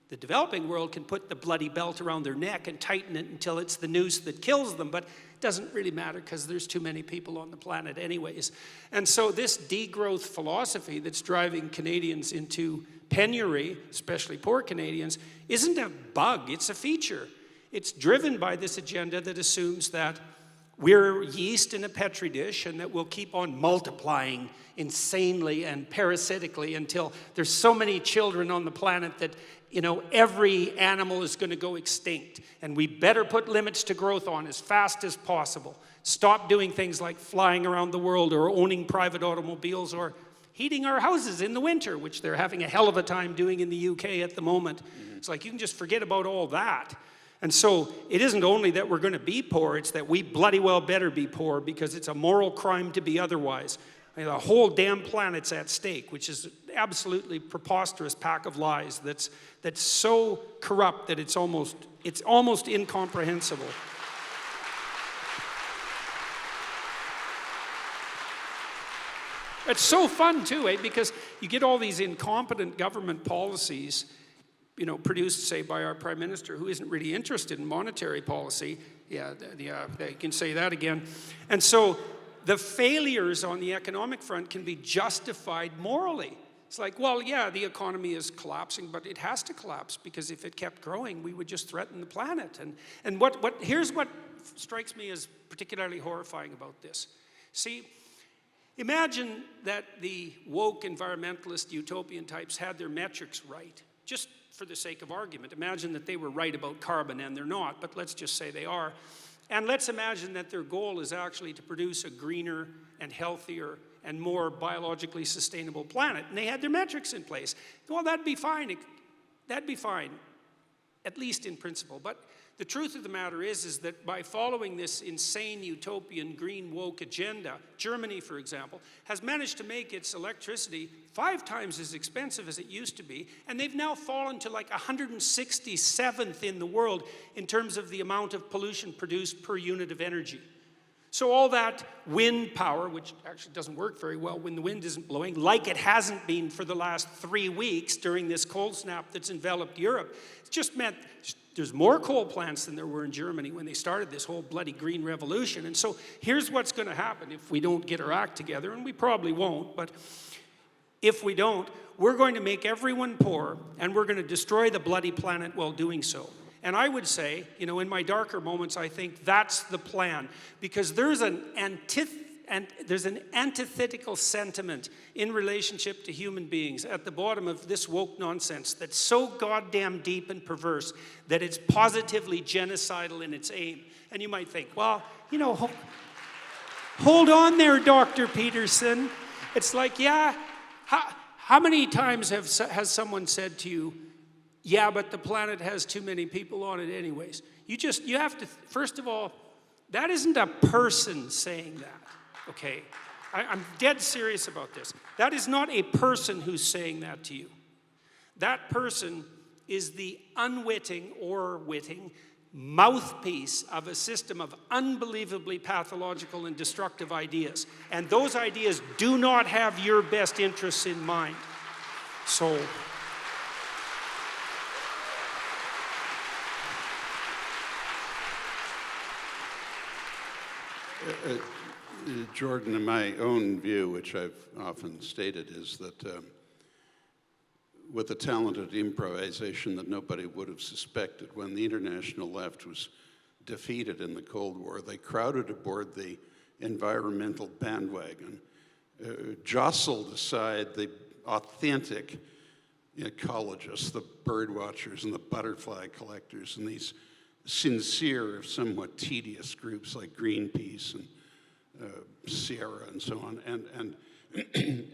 the developing world can put the bloody belt around their neck and tighten it until it's the noose that kills them, but it doesn't really matter because there's too many people on the planet anyways. And so this degrowth philosophy that's driving Canadians into penury, especially poor Canadians, isn't a bug, it's a feature. It's driven by this agenda that assumes that we're yeast in a petri dish and that we'll keep on multiplying insanely and parasitically until there's so many children on the planet that every animal is going to go extinct, and we better put limits to growth on as fast as possible. Stop doing things like flying around the world or owning private automobiles or heating our houses in the winter, which they're having a hell of a time doing in the UK at the moment. It's like you can just forget about all that. And so it isn't only that we're going to be poor, it's that we bloody well better be poor because it's a moral crime to be otherwise. The whole damn planet's at stake, which is an absolutely preposterous pack of lies that's so corrupt that it's almost incomprehensible. It's so fun too, because you get all these incompetent government policies, produced, say, by our Prime Minister, who isn't really interested in monetary policy. Yeah, you can say that again. And so the failures on the economic front can be justified morally. It's like, well, yeah, the economy is collapsing, but it has to collapse because if it kept growing, we would just threaten the planet. And here's what strikes me as particularly horrifying about this. See, imagine that the woke environmentalist utopian types had their metrics right, just for the sake of argument. Imagine that they were right about carbon, and they're not, but let's just say they are. And let's imagine that their goal is actually to produce a greener and healthier and more biologically sustainable planet. And they had their metrics in place. Well, that'd be fine. That'd be fine, at least in principle. But the truth of the matter is that by following this insane utopian green woke agenda, Germany, for example, has managed to make its electricity 5 times as expensive as it used to be, and they've now fallen to like 167th in the world in terms of the amount of pollution produced per unit of energy. So all that wind power, which actually doesn't work very well when the wind isn't blowing, like it hasn't been for the last 3 weeks during this cold snap that's enveloped Europe, it's just meant there's more coal plants than there were in Germany when they started this whole bloody green revolution. And so here's what's going to happen if we don't get our act together, and we probably won't, but if we don't, we're going to make everyone poor, and we're going to destroy the bloody planet while doing so. And I would say, in my darker moments, I think that's the plan, because there's an antithetical sentiment in relationship to human beings at the bottom of this woke nonsense that's so goddamn deep and perverse that it's positively genocidal in its aim. And you might think, well, hold on there, Dr. Peterson. It's like, yeah, how many times has someone said to you, yeah, but the planet has too many people on it anyways? You have to, first of all, that isn't a person saying that, okay? I'm dead serious about this. That is not a person who's saying that to you. That person is the unwitting or witting mouthpiece of a system of unbelievably pathological and destructive ideas. And those ideas do not have your best interests in mind. So, Jordan, in my own view, which I've often stated, is that with a talented improvisation that nobody would have suspected, when the international left was defeated in the Cold War, they crowded aboard the environmental bandwagon, jostled aside the authentic ecologists, the bird watchers and the butterfly collectors, and these sincere, somewhat tedious groups like Greenpeace and Sierra and so on, and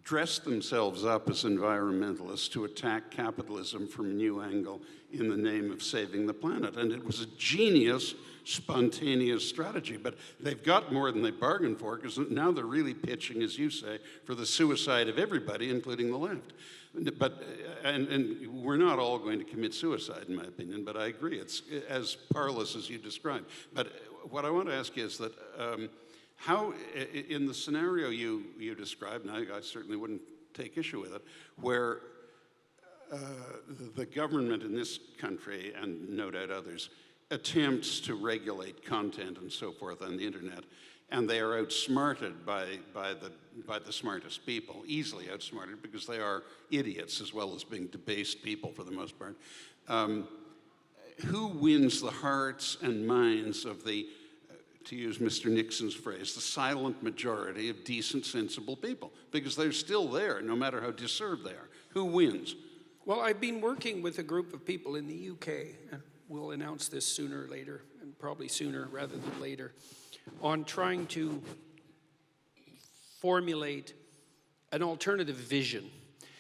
dressed themselves up as environmentalists to attack capitalism from a new angle in the name of saving the planet. And it was a genius, spontaneous strategy, but they've got more than they bargained for, because now they're really pitching, as you say, for the suicide of everybody, including the left. But, and we're not all going to commit suicide, in my opinion, but I agree, it's as parlous as you described. But what I want to ask you is that how, in the scenario you described, and I certainly wouldn't take issue with it, where the government in this country, and no doubt others, attempts to regulate content and so forth on the internet, and they are outsmarted by the smartest people, easily outsmarted, because they are idiots as well as being debased people for the most part. Who wins the hearts and minds of the, to use Mr. Nixon's phrase, the silent majority of decent, sensible people? Because they're still there, no matter how deserved they are. Who wins? well, I've been working with a group of people in the UK, and we'll announce this sooner or later, and probably sooner rather than later, on trying to formulate an alternative vision.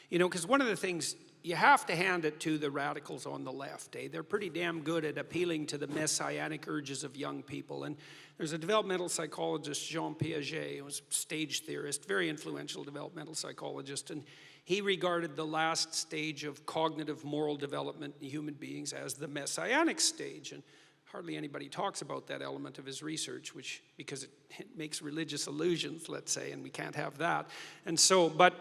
You know, because one of the things, you have to hand it to the radicals on the left. They're pretty damn good at appealing to the messianic urges of young people. And there's a developmental psychologist, Jean Piaget, who was a stage theorist, very influential developmental psychologist, and he regarded the last stage of cognitive moral development in human beings as the messianic stage. And hardly anybody talks about that element of his research, which, because it makes religious allusions, let's say, and we can't have that. And so, but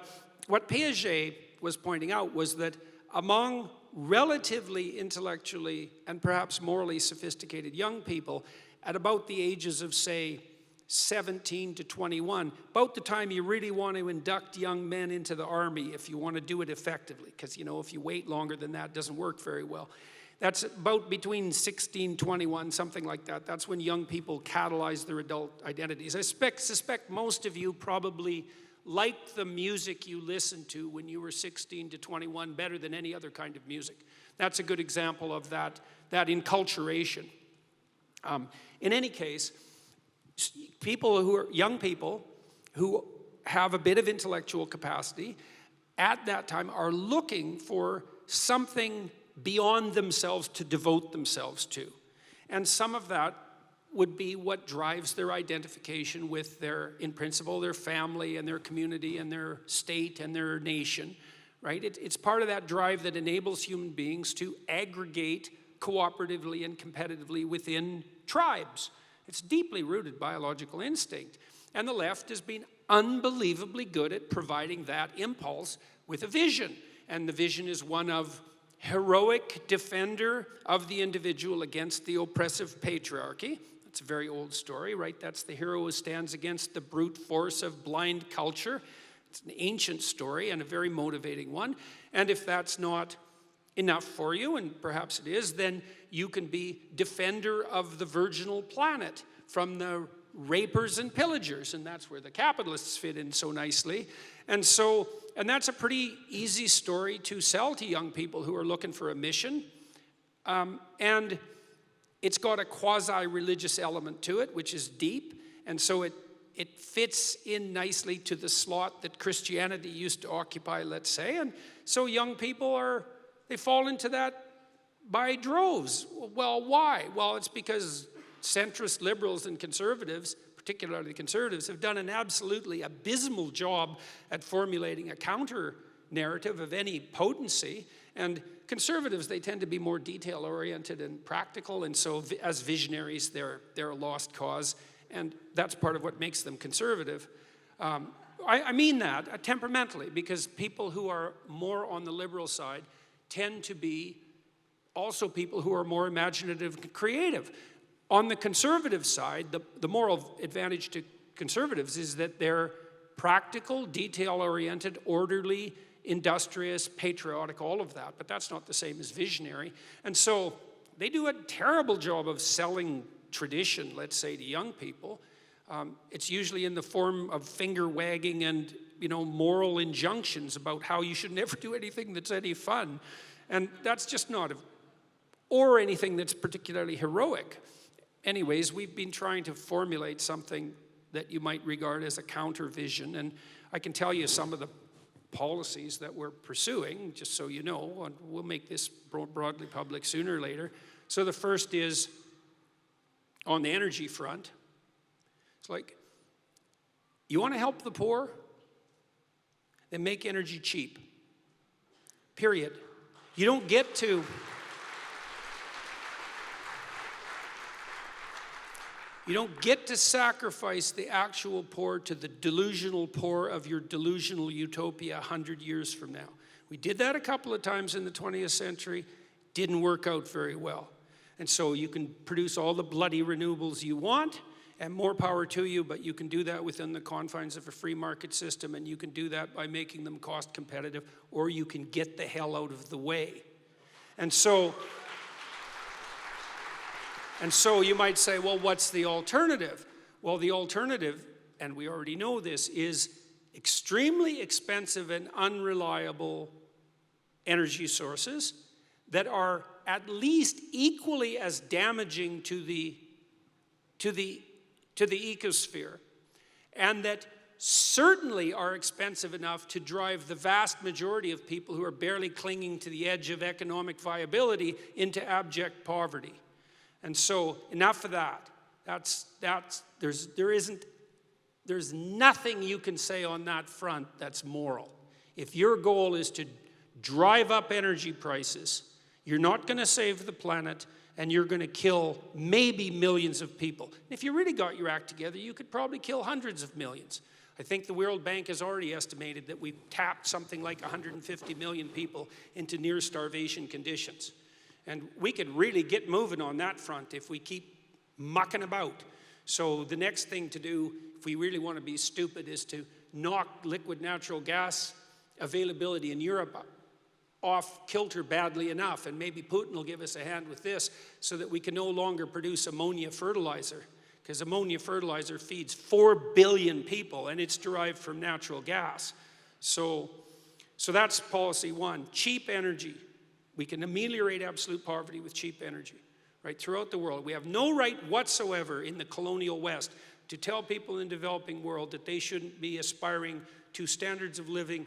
what Piaget was pointing out was that among relatively intellectually and perhaps morally sophisticated young people at about the ages of, say, 17 to 21, about the time you really want to induct young men into the army if you want to do it effectively, because, you know, if you wait longer than that, it doesn't work very well. That's about between 16, 21, something like that. That's when young people catalyze their adult identities. I suspect most of you probably liked the music you listened to when you were 16 to 21 better than any other kind of music. That's a good example of that enculturation. In any case, young people who have a bit of intellectual capacity at that time are looking for something beyond themselves to devote themselves to. And some of that would be what drives their identification with in principle, their family and their community and their state and their nation, right? It's part of that drive that enables human beings to aggregate cooperatively and competitively within tribes. It's deeply rooted biological instinct. And the left has been unbelievably good at providing that impulse with a vision. And the vision is one of heroic defender of the individual against the oppressive patriarchy. It's a very old story, right? That's the hero who stands against the brute force of blind culture. It's an ancient story and a very motivating one. And if that's not enough for you, and perhaps it is, then you can be defender of the virginal planet from the rapers and pillagers, and that's where the capitalists fit in so nicely. And that's a pretty easy story to sell to young people who are looking for a mission. And it's got a quasi-religious element to it, which is deep. And so it fits in nicely to the slot that Christianity used to occupy, let's say. And so young people they fall into that by droves. Well, why? Well, it's because centrist liberals and conservatives, particularly conservatives, have done an absolutely abysmal job at formulating a counter narrative of any potency. And conservatives, they tend to be more detail-oriented and practical, and so as visionaries, they're a lost cause, and that's part of what makes them conservative. I mean that temperamentally, because people who are more on the liberal side tend to be also people who are more imaginative and creative. On the conservative side, the moral advantage to conservatives is that they're practical, detail-oriented, orderly, industrious, patriotic, all of that, but that's not the same as visionary. And so they do a terrible job of selling tradition, let's say, to young people. It's usually in the form of finger-wagging and, moral injunctions about how you should never do anything that's any fun. And that's just not, or anything that's particularly heroic. Anyways, we've been trying to formulate something that you might regard as a counter vision, and I can tell you some of the policies that we're pursuing, just so you know, and we'll make this broadly public sooner or later. So the first is on the energy front. It's like, you want to help the poor? Then make energy cheap. Period. You don't get to sacrifice the actual poor to the delusional poor of your delusional utopia 100 years from now. We did that a couple of times in the 20th century. Didn't work out very well. And so you can produce all the bloody renewables you want, and more power to you, but you can do that within the confines of a free market system, and you can do that by making them cost competitive, or you can get the hell out of the way. And so you might say, well, what's the alternative? Well, the alternative, and we already know this, is extremely expensive and unreliable energy sources that are at least equally as damaging to the ecosphere, and that certainly are expensive enough to drive the vast majority of people who are barely clinging to the edge of economic viability into abject poverty. And so, enough of that. There's nothing you can say on that front that's moral. If your goal is to drive up energy prices, you're not going to save the planet, and you're going to kill maybe millions of people. If you really got your act together, you could probably kill hundreds of millions. I think the World Bank has already estimated that we've tapped something like 150 million people into near starvation conditions. And we could really get moving on that front if we keep mucking about. So the next thing to do, if we really want to be stupid, is to knock liquid natural gas availability in Europe off kilter badly enough, and maybe Putin will give us a hand with this, so that we can no longer produce ammonia fertilizer, because ammonia fertilizer feeds 4 billion people, and it's derived from natural gas. So that's policy one. Cheap energy. We can ameliorate absolute poverty with cheap energy, right, throughout the world. We have no right whatsoever in the colonial West to tell people in the developing world that they shouldn't be aspiring to standards of living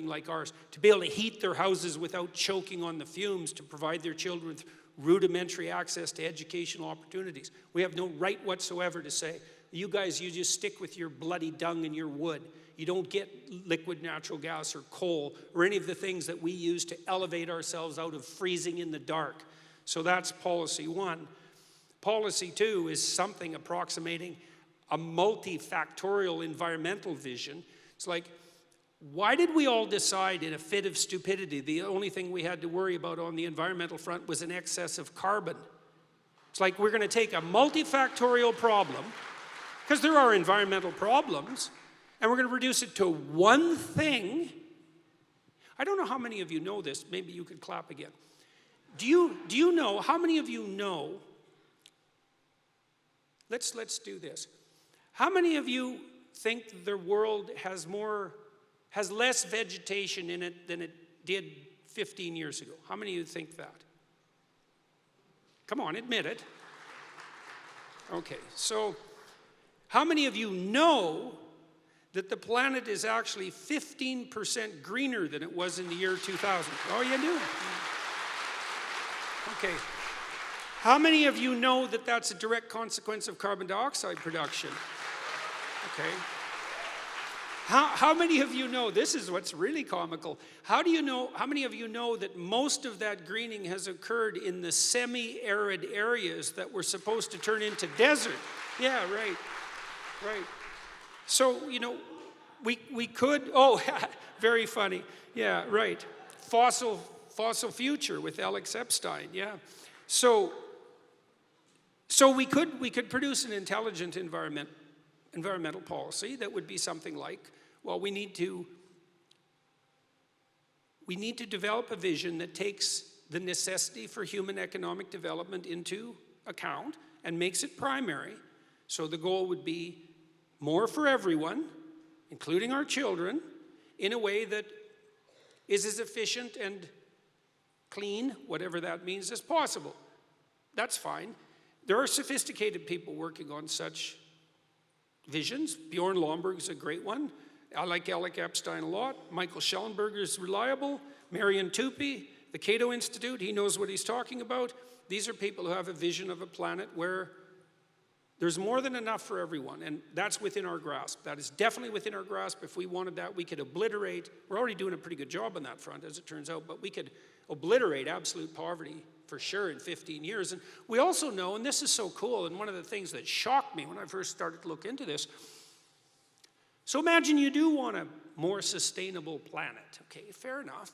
like ours, to be able to heat their houses without choking on the fumes, to provide their children with rudimentary access to educational opportunities. We have no right whatsoever to say, you guys, you just stick with your bloody dung and your wood. You don't get liquid natural gas or coal or any of the things that we use to elevate ourselves out of freezing in the dark. So that's policy one. Policy two is something approximating a multifactorial environmental vision. It's like, why did we all decide in a fit of stupidity the only thing we had to worry about on the environmental front was an excess of carbon? It's like we're going to take a multifactorial problem, because there are environmental problems, and we're going to reduce it to one thing. I don't know how many of you know this. Maybe you could clap again. Do you know, how many of you know, let's do this. How many of you think the world has less vegetation in it than it did 15 years ago? How many of you think that? Come on, admit it. Okay, so How many of you know that the planet is actually 15% greener than it was in the year 2000? Oh, you do? Okay. How many of you know that that's a direct consequence of carbon dioxide production? Okay. How many of you know, this is what's really comical, how many of you know that most of that greening has occurred in the semi-arid areas that were supposed to turn into desert? Yeah, right. So, you know, we could, oh, very funny. Yeah, right. Fossil future with Alex Epstein, yeah. So we could produce an intelligent environmental policy that would be something like, well, we need to develop a vision that takes the necessity for human economic development into account and makes it primary. So the goal would be more for everyone, including our children, in a way that is as efficient and clean, whatever that means, as possible. That's fine. There are sophisticated people working on such visions. Bjorn Lomborg's a great one. I like Alec Epstein a lot. Michael Schellenberger is reliable. Marian Tupy, the Cato Institute, he knows what he's talking about. These are people who have a vision of a planet where there's more than enough for everyone, and that's within our grasp. That is definitely within our grasp. If we wanted that, we could obliterate, we're already doing a pretty good job on that front, as it turns out, but we could obliterate absolute poverty for sure in 15 years. And we also know, and this is so cool, and one of the things that shocked me when I first started to look into this, so imagine you do want a more sustainable planet. Okay, fair enough.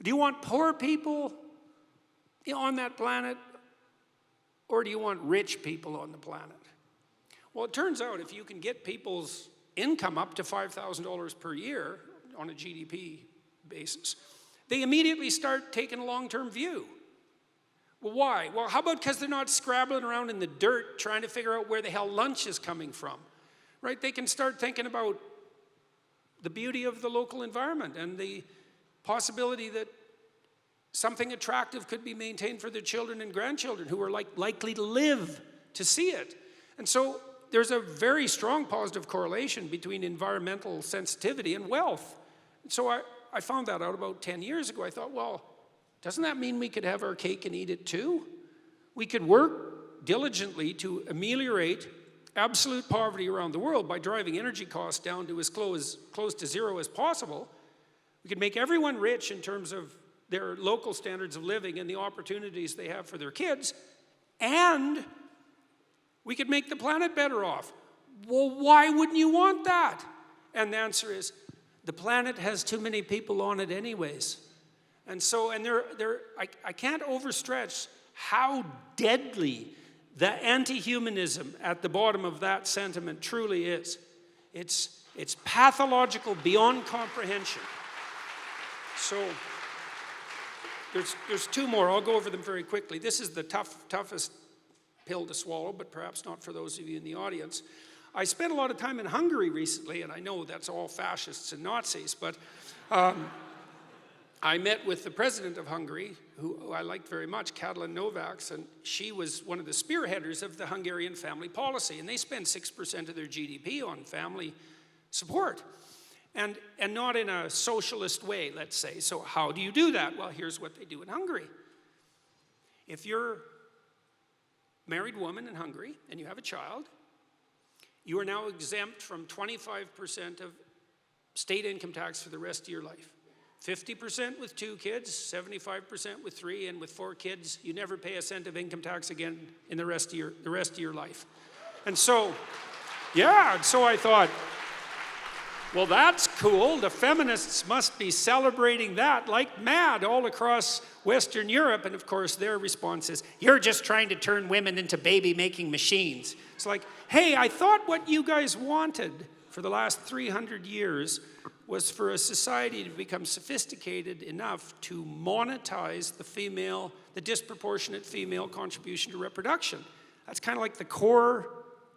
Do you want poor people on that planet, or do you want rich people on the planet? Well, it turns out if you can get people's income up to $5,000 per year on a GDP basis, they immediately start taking a long-term view. Well, why? Well, how about because they're not scrabbling around in the dirt trying to figure out where the hell lunch is coming from? Right? They can start thinking about the beauty of the local environment and the possibility that something attractive could be maintained for their children and grandchildren who are likely to live to see it. And so there's a very strong positive correlation between environmental sensitivity and wealth. And so I found that out about 10 years ago. I thought, well, doesn't that mean we could have our cake and eat it too? We could work diligently to ameliorate absolute poverty around the world by driving energy costs down to as close to zero as possible. We could make everyone rich in terms of their local standards of living and the opportunities they have for their kids, and we could make the planet better off. Well, why wouldn't you want that? And the answer is, the planet has too many people on it anyways. And so, I can't overstretch how deadly the anti-humanism at the bottom of that sentiment truly is. It's pathological beyond comprehension. So there's two more. I'll go over them very quickly. This is the toughest pill to swallow, but perhaps not for those of you in the audience. I spent a lot of time in Hungary recently, and I know that's all fascists and Nazis, but I met with the president of Hungary, who I liked very much, Katalin Novaks, and she was one of the spearheaders of the Hungarian family policy, and they spend 6% of their GDP on family support, and not in a socialist way, let's say. So how do you do that? Well, here's what they do in Hungary. If you're a married woman in Hungary and you have a child, you are now exempt from 25% of state income tax for the rest of your life. 50% with 2 kids, 75% with 3, and with 4 kids, you never pay a cent of income tax again in the rest of your life. And so, yeah, and so I thought, well, that's cool. The feminists must be celebrating that like mad all across Western Europe. And of course, their response is, you're just trying to turn women into baby-making machines. It's like, hey, I thought what you guys wanted for the last 300 years was for a society to become sophisticated enough to monetize the disproportionate female contribution to reproduction. That's kind of like the core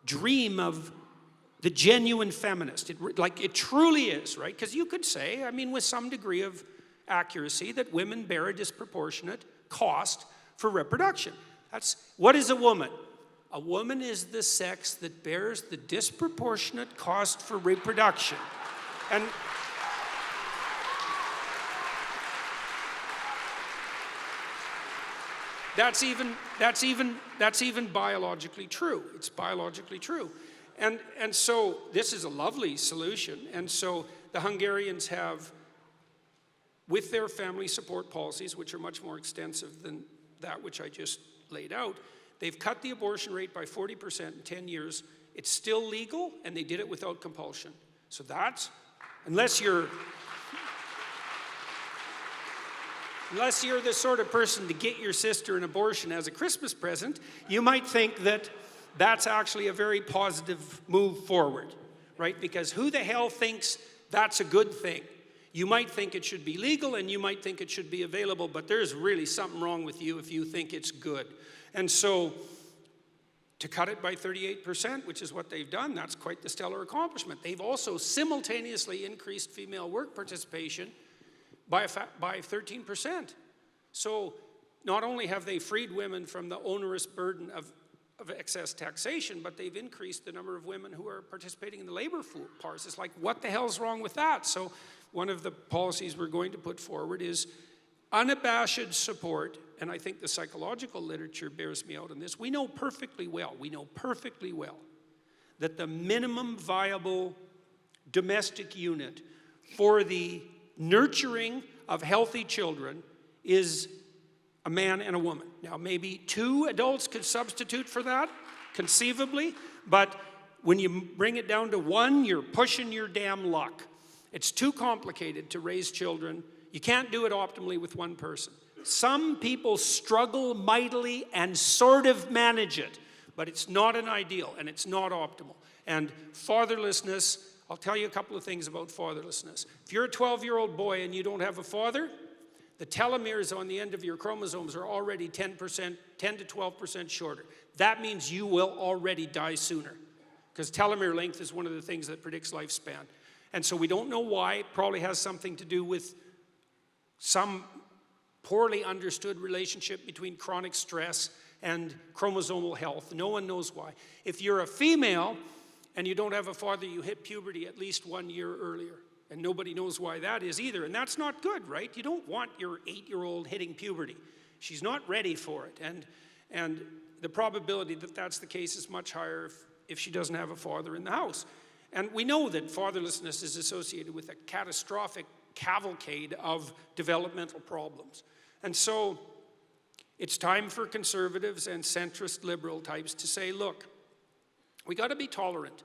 dream of the genuine feminist. It truly is, right? Because you could say, I mean, with some degree of accuracy, that women bear a disproportionate cost for reproduction. What is a woman? A woman is the sex that bears the disproportionate cost for reproduction. And that's even biologically true. It's biologically true. And so this is a lovely solution. And so the Hungarians have, with their family support policies, which are much more extensive than that which I just laid out, they've cut the abortion rate by 40% in 10 years. It's still legal, and they did it without compulsion. So that's, unless you're the sort of person to get your sister an abortion as a Christmas present, you might think that that's actually a very positive move forward, right? Because who the hell thinks that's a good thing? You might think it should be legal and you might think it should be available, but there's really something wrong with you if you think it's good. And so to cut it by 38%, which is what they've done, that's quite the stellar accomplishment. They've also simultaneously increased female work participation by 13%. So not only have they freed women from the onerous burden of excess taxation, but they've increased the number of women who are participating in the labor force. It's like, what the hell's wrong with that? So one of the policies we're going to put forward is unabashed support, and I think the psychological literature bears me out on this. We know perfectly well that the minimum viable domestic unit for the nurturing of healthy children is a man and a woman. Now, maybe 2 adults could substitute for that, conceivably, but when you bring it down to 1, you're pushing your damn luck. It's too complicated to raise children. You can't do it optimally with one person. Some people struggle mightily and sort of manage it, but it's not an ideal and it's not optimal. And fatherlessness, I'll tell you a couple of things about fatherlessness. If you're a 12-year-old boy and you don't have a father, the telomeres on the end of your chromosomes are already 10 to 12% shorter. That means you will already die sooner, because telomere length is one of the things that predicts lifespan. And so we don't know why. It probably has something to do with some poorly understood relationship between chronic stress and chromosomal health. No one knows why. If you're a female and you don't have a father, you hit puberty at least 1 year earlier. And nobody knows why that is either. And that's not good, right? You don't want your 8-year-old hitting puberty. She's not ready for it. And the probability that that's the case is much higher if she doesn't have a father in the house. And we know that fatherlessness is associated with a catastrophic cavalcade of developmental problems. And so it's time for conservatives and centrist liberal types to say, look, we got to be tolerant.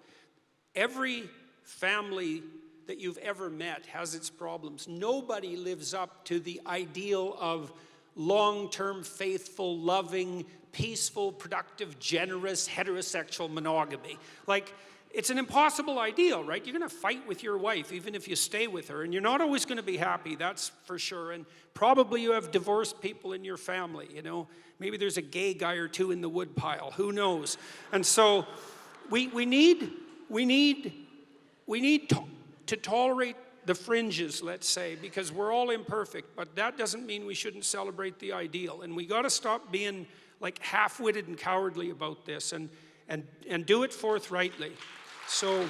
Every family that you've ever met has its problems. Nobody lives up to the ideal of long-term, faithful, loving, peaceful, productive, generous, heterosexual monogamy. Like, it's an impossible ideal, right? You're going to fight with your wife even if you stay with her, and you're not always going to be happy, that's for sure. And probably you have divorced people in your family, you know. Maybe there's a gay guy or 2 in the woodpile, who knows? And so we need to tolerate the fringes, let's say, because we're all imperfect, but that doesn't mean we shouldn't celebrate the ideal. And we got to stop being like half-witted and cowardly about this and do it forthrightly. So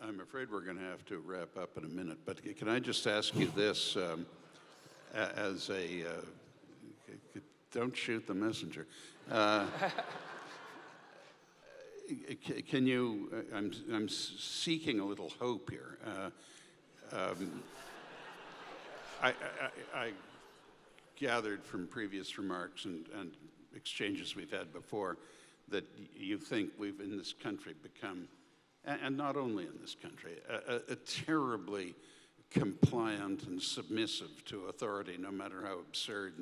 I'm afraid we're going to have to wrap up in a minute, but can I just ask you this as a don't shoot the messenger. Can you, I'm seeking a little hope here. I gathered from previous remarks and exchanges we've had before that you think we've in this country become, and not only in this country, a terribly compliant and submissive to authority, no matter how absurd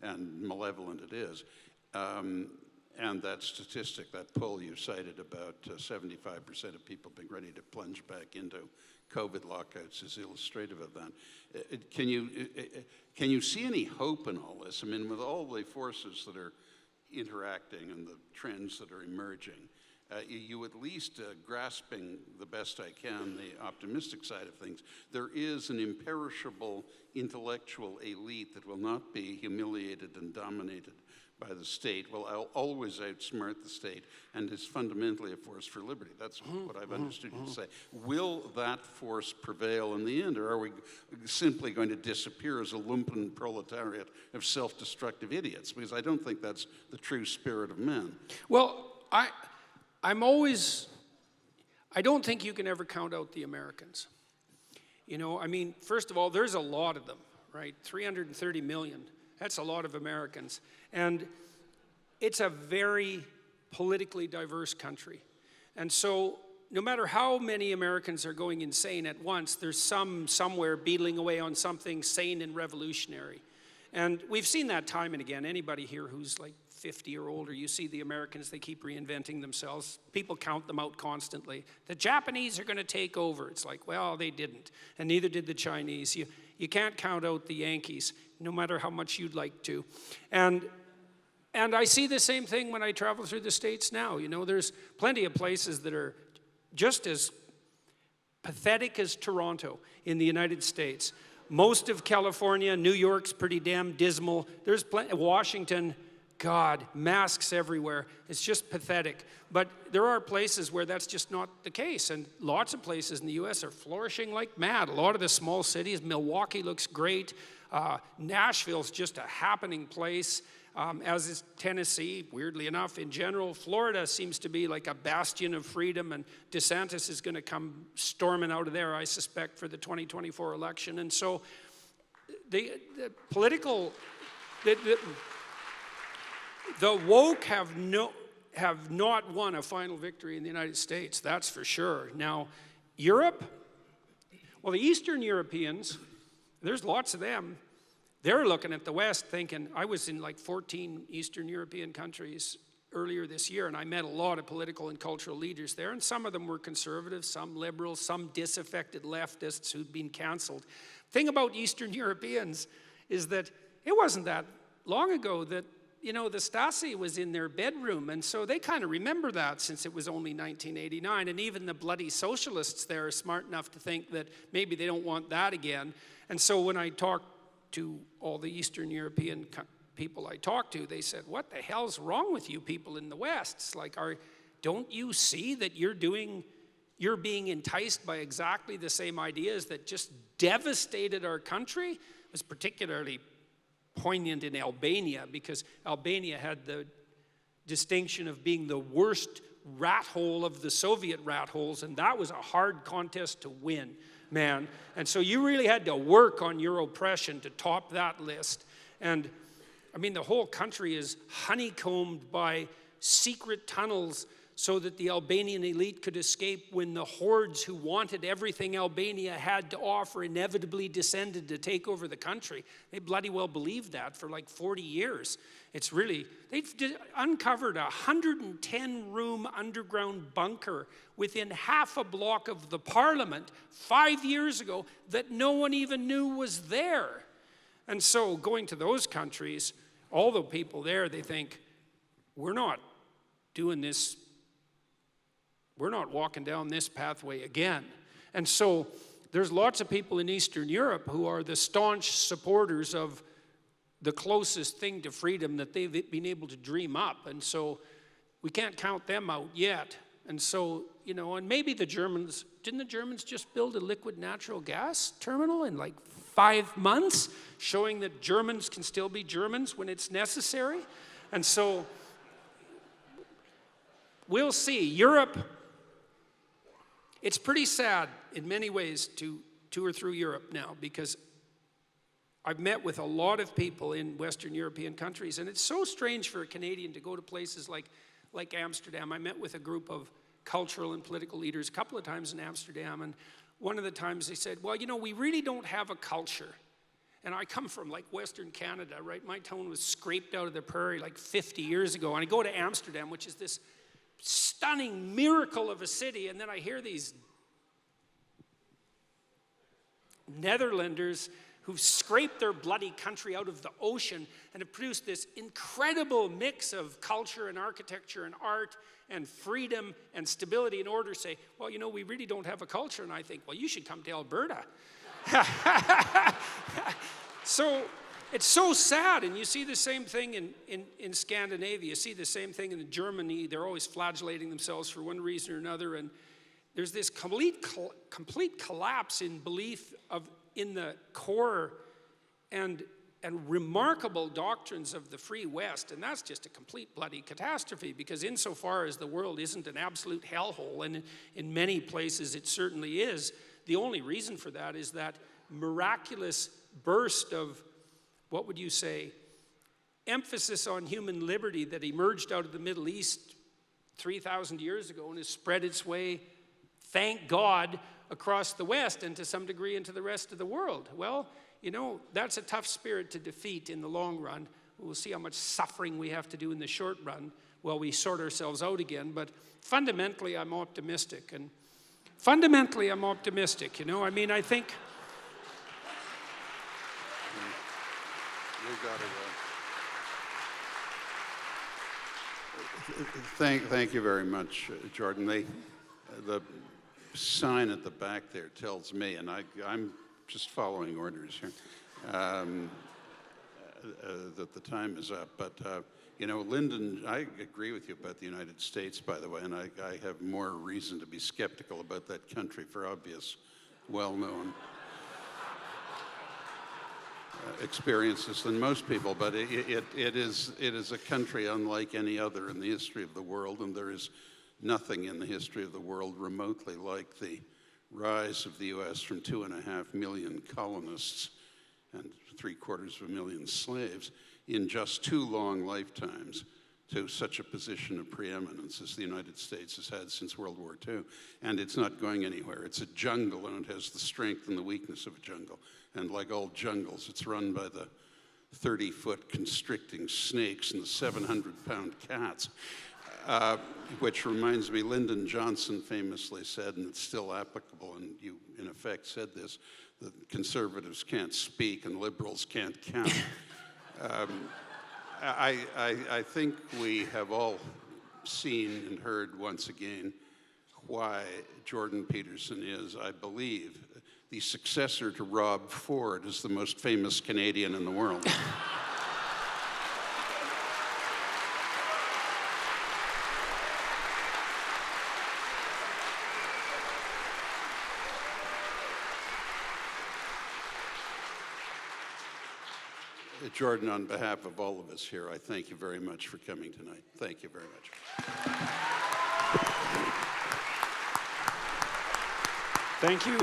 and malevolent it is. And that statistic, that poll you cited about 75% of people being ready to plunge back into COVID lockouts is illustrative of that. Can you see any hope in all this? I mean, with all the forces that are interacting and the trends that are emerging, you at least grasping the best I can the optimistic side of things. There is an imperishable intellectual elite that will not be humiliated and dominated by the state, will always outsmart the state, and is fundamentally a force for liberty. That's what I've understood you to say. Will that force prevail in the end, or are we simply going to disappear as a lumpen proletariat of self-destructive idiots? Because I don't think that's the true spirit of men. Well, I don't think you can ever count out the Americans. You know, I mean, first of all, there's a lot of them, right? 330 million. That's a lot of Americans. And it's a very politically diverse country. And so no matter how many Americans are going insane at once, there's some somewhere beetling away on something sane and revolutionary. And we've seen that time and again. Anybody here who's like 50 or older, you see the Americans, they keep reinventing themselves. People count them out constantly. The Japanese are going to take over. It's like, well, they didn't. And neither did the Chinese. You can't count out the Yankees, no matter how much you'd like to. And I see the same thing when I travel through the States now. You know, there's plenty of places that are just as pathetic as Toronto in the United States. Most of California, New York's pretty damn dismal. There's Washington, God, masks everywhere. It's just pathetic. But there are places where that's just not the case. And lots of places in the U.S. are flourishing like mad. A lot of the small cities, Milwaukee looks great. Nashville's just a happening place, as is Tennessee, weirdly enough. In general, Florida seems to be like a bastion of freedom, and DeSantis is going to come storming out of there, I suspect, for the 2024 election. And so the political... The woke have not won a final victory in the United States, that's for sure. Now, Europe, well, the Eastern Europeans, there's lots of them, they're looking at the West thinking, I was in like 14 Eastern European countries earlier this year, and I met a lot of political and cultural leaders there, and some of them were conservative, some liberals, some disaffected leftists who'd been canceled. Thing about Eastern Europeans is that it wasn't that long ago that, you know, the Stasi was in their bedroom, and so they kind of remember that since it was only 1989, and even the bloody socialists there are smart enough to think that maybe they don't want that again. And so when I talk to all the Eastern European people I talk to, they said, what the hell's wrong with you people in the West? It's like, don't you see that you're being enticed by exactly the same ideas that just devastated our country? It was particularly poignant in Albania, because Albania had the distinction of being the worst rat hole of the Soviet rat holes, and that was a hard contest to win, man. And so you really had to work on your oppression to top that list. And I mean, the whole country is honeycombed by secret tunnels so that the Albanian elite could escape when the hordes who wanted everything Albania had to offer inevitably descended to take over the country. They bloody well believed that for like 40 years. It's really, they've uncovered a 110-room underground bunker within half a block of the parliament 5 years ago that no one even knew was there. And so going to those countries, all the people there, they think, we're not doing this. We're not walking down this pathway again. And so there's lots of people in Eastern Europe who are the staunch supporters of the closest thing to freedom that they've been able to dream up. And so we can't count them out yet. And so, you know, and maybe the Germans, didn't the Germans just build a liquid natural gas terminal in like 5 months, showing that Germans can still be Germans when it's necessary? And so we'll see. Europe, it's pretty sad in many ways to tour through Europe now, because I've met with a lot of people in Western European countries, and it's so strange for a Canadian to go to places like Amsterdam. I met with a group of cultural and political leaders a couple of times in Amsterdam, and one of the times they said, well, you know, we really don't have a culture. And I come from like Western Canada, right? My town was scraped out of the prairie like 50 years ago, and I go to Amsterdam, which is this stunning miracle of a city, and then I hear these Netherlanders who've scraped their bloody country out of the ocean and have produced this incredible mix of culture and architecture and art and freedom and stability in order to say, well, you know, we really don't have a culture. And I think, well, you should come to Alberta. So it's so sad, and you see the same thing in Scandinavia. You see the same thing in Germany. They're always flagellating themselves for one reason or another, and there's this complete collapse in belief in the core and remarkable doctrines of the free West, and that's just a complete bloody catastrophe, because insofar as the world isn't an absolute hellhole, and in many places it certainly is, the only reason for that is that miraculous burst of, what would you say, emphasis on human liberty that emerged out of the Middle East 3,000 years ago and has spread its way, thank God, across the West and to some degree into the rest of the world. Well, you know, that's a tough spirit to defeat in the long run. We'll see how much suffering we have to do in the short run while we sort ourselves out again. But fundamentally, I'm optimistic. And fundamentally, I'm optimistic, you know. I mean, I think... You got it. Thank you very much, Jordan. The sign at the back there tells me, and I'm just following orders here, that the time is up. But, you know, Lyndon, I agree with you about the United States, by the way, and I have more reason to be skeptical about that country for obvious, well-known experiences than most people, but it is a country unlike any other in the history of the world, and there is nothing in the history of the world remotely like the rise of the U.S. from 2.5 million colonists and 750,000 slaves in just 2 long lifetimes to such a position of preeminence as the United States has had since World War II. And it's not going anywhere. It's a jungle, and it has the strength and the weakness of a jungle. And like all jungles, it's run by the 30-foot constricting snakes and the 700-pound cats. Which reminds me, Lyndon Johnson famously said, and it's still applicable, and you in effect said this, that conservatives can't speak and liberals can't count. I think we have all seen and heard once again why Jordan Peterson is, I believe, the successor to Rob Ford as the most famous Canadian in the world. Jordan, on behalf of all of us here, I thank you very much for coming tonight. Thank you very much. Thank you.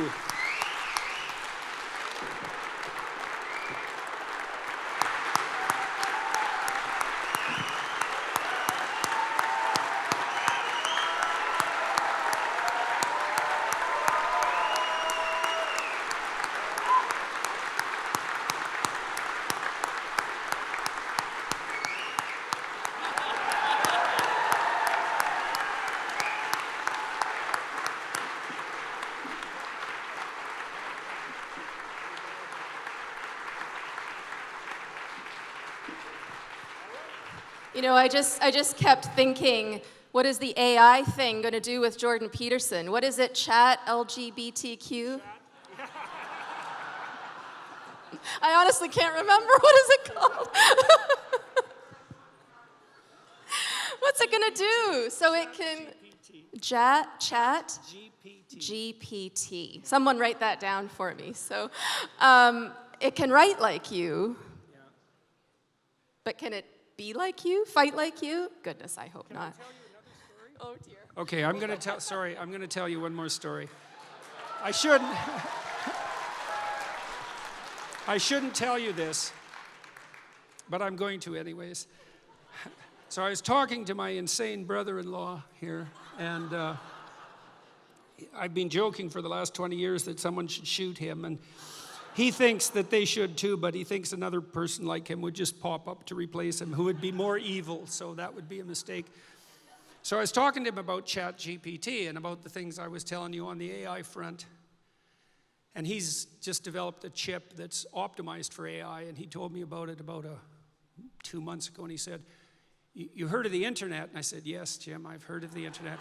You know, I just kept thinking, what is the AI thing going to do with Jordan Peterson? What is it, chat LGBTQ? I honestly can't remember. What is it called? What's it going to do? So it can chat GPT. Someone write that down for me. So it can write like you, but can it be like you, fight like you? Goodness, I hope not. Can I tell you another story? Oh dear. Okay, I'm going to tell you one more story. I shouldn't tell you this, but I'm going to anyways. So I was talking to my insane brother-in-law here, and I've been joking for the last 20 years that someone should shoot him, and he thinks that they should too, but he thinks another person like him would just pop up to replace him who would be more evil, so that would be a mistake. So I was talking to him about ChatGPT and about the things I was telling you on the AI front. And he's just developed a chip that's optimized for AI, and he told me about it about 2 months ago, and he said, "You heard of the internet?" And I said, "Yes, Jim, I've heard of the internet."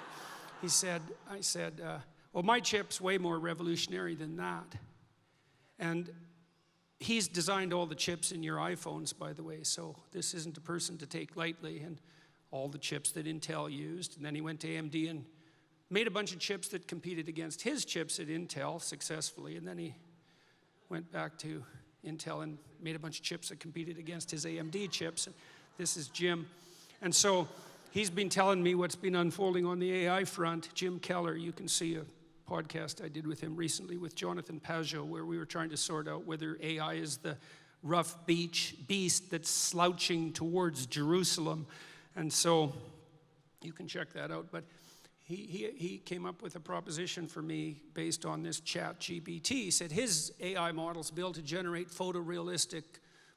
I said, "Well, my chip's way more revolutionary than that." And he's designed all the chips in your iPhones, by the way, so this isn't a person to take lightly, and all the chips that Intel used. And then he went to AMD and made a bunch of chips that competed against his chips at Intel successfully, and then he went back to Intel and made a bunch of chips that competed against his AMD chips. And this is Jim. And so he's been telling me what's been unfolding on the AI front. Jim Keller, you can see a podcast I did with him recently with Jonathan Pajot, where we were trying to sort out whether AI is the rough beast that's slouching towards Jerusalem. And so you can check that out. But he came up with a proposition for me based on this ChatGPT. He said his AI model's built to generate photorealistic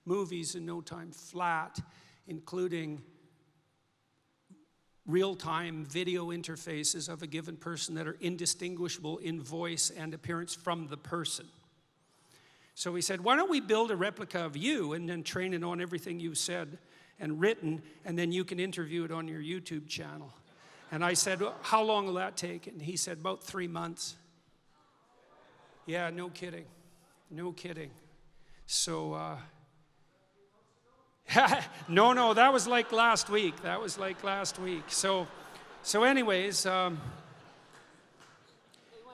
movies in no time flat, including real-time video interfaces of a given person that are indistinguishable in voice and appearance from the person. So he said, why don't we build a replica of you and then train it on everything you've said and written, and then you can interview it on your YouTube channel. And I said, well, how long will that take? And he said, about 3 months. Yeah, no kidding. No kidding. So, no, that was like last week. So anyways,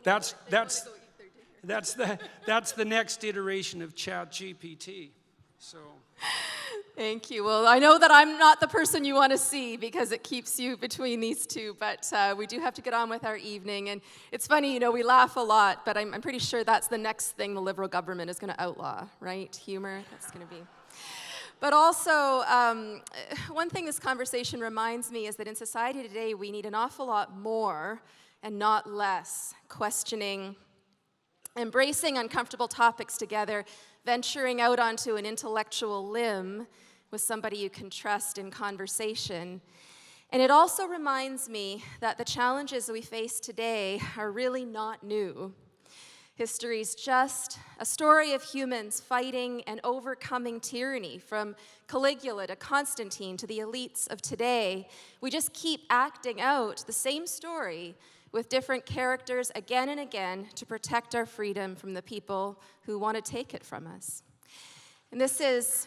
that's the next iteration of ChatGPT. So. Thank you. Well, I know that I'm not the person you want to see because it keeps you between these two, but we do have to get on with our evening. And it's funny, we laugh a lot, but I'm pretty sure that's the next thing the Liberal government is going to outlaw, right? Humor, that's going to be. But also, one thing this conversation reminds me is that in society today, we need an awful lot more and not less questioning, embracing uncomfortable topics together, venturing out onto an intellectual limb with somebody you can trust in conversation. And it also reminds me that the challenges we face today are really not new. History's just a story of humans fighting and overcoming tyranny, from Caligula to Constantine to the elites of today. We just keep acting out the same story with different characters again and again to protect our freedom from the people who want to take it from us. And this is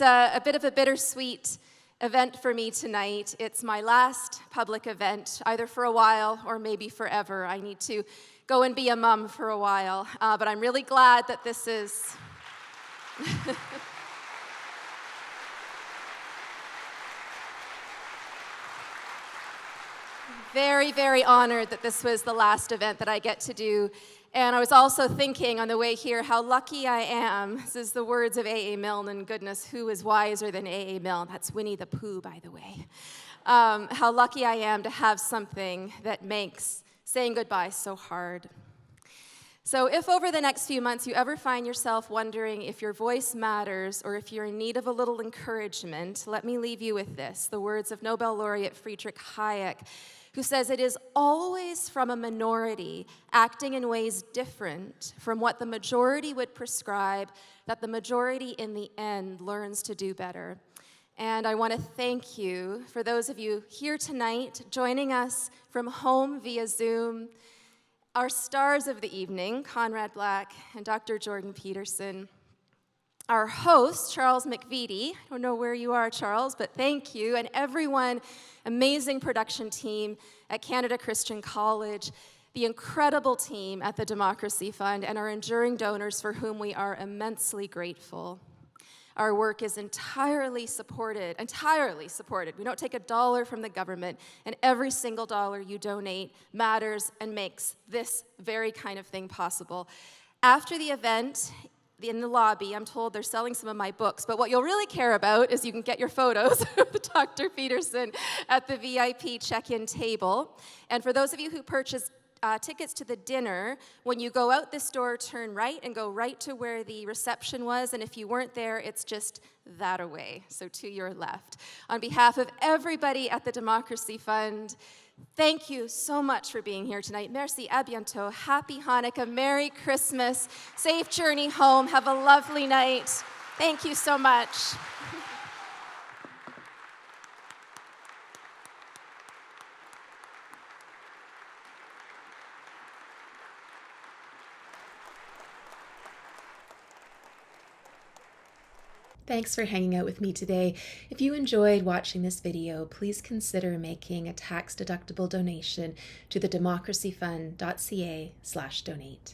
a bit of a bittersweet event for me tonight. It's my last public event, either for a while or maybe forever. I need to go and be a mom for a while, but I'm really glad that this is... Very, very honored that this was the last event that I get to do. And I was also thinking on the way here how lucky I am. This is the words of A.A. Milne, and goodness, who is wiser than A.A. Milne? That's Winnie the Pooh, by the way. How lucky I am to have something that makes saying goodbye so hard. So if over the next few months you ever find yourself wondering if your voice matters or if you're in need of a little encouragement, let me leave you with this, the words of Nobel laureate Friedrich Hayek, who says it is always from a minority acting in ways different from what the majority would prescribe that the majority in the end learns to do better. And I want to thank you for those of you here tonight joining us from home via Zoom. Our stars of the evening, Conrad Black and Dr. Jordan Peterson. Our host, Charles McVitie. I don't know where you are, Charles, but thank you. And everyone, amazing production team at Canada Christian College, the incredible team at the Democracy Fund, and our enduring donors for whom we are immensely grateful. Our work is entirely supported. We don't take a dollar from the government, and every single dollar you donate matters and makes this very kind of thing possible. After the event, in the lobby, I'm told they're selling some of my books, but what you'll really care about is you can get your photos with Dr. Peterson at the VIP check-in table. And for those of you who purchase tickets to the dinner, when you go out this door, turn right and go right to where the reception was, and if you weren't there, it's just that away, so to your left. On behalf of everybody at the Democracy Fund, Thank you so much for being here tonight. Merci, à bientôt. Happy Hanukkah, Merry Christmas, safe journey home. Have a lovely night. Thank you so much. Thanks for hanging out with me today. If you enjoyed watching this video, please consider making a tax-deductible donation to the democracyfund.ca/donate.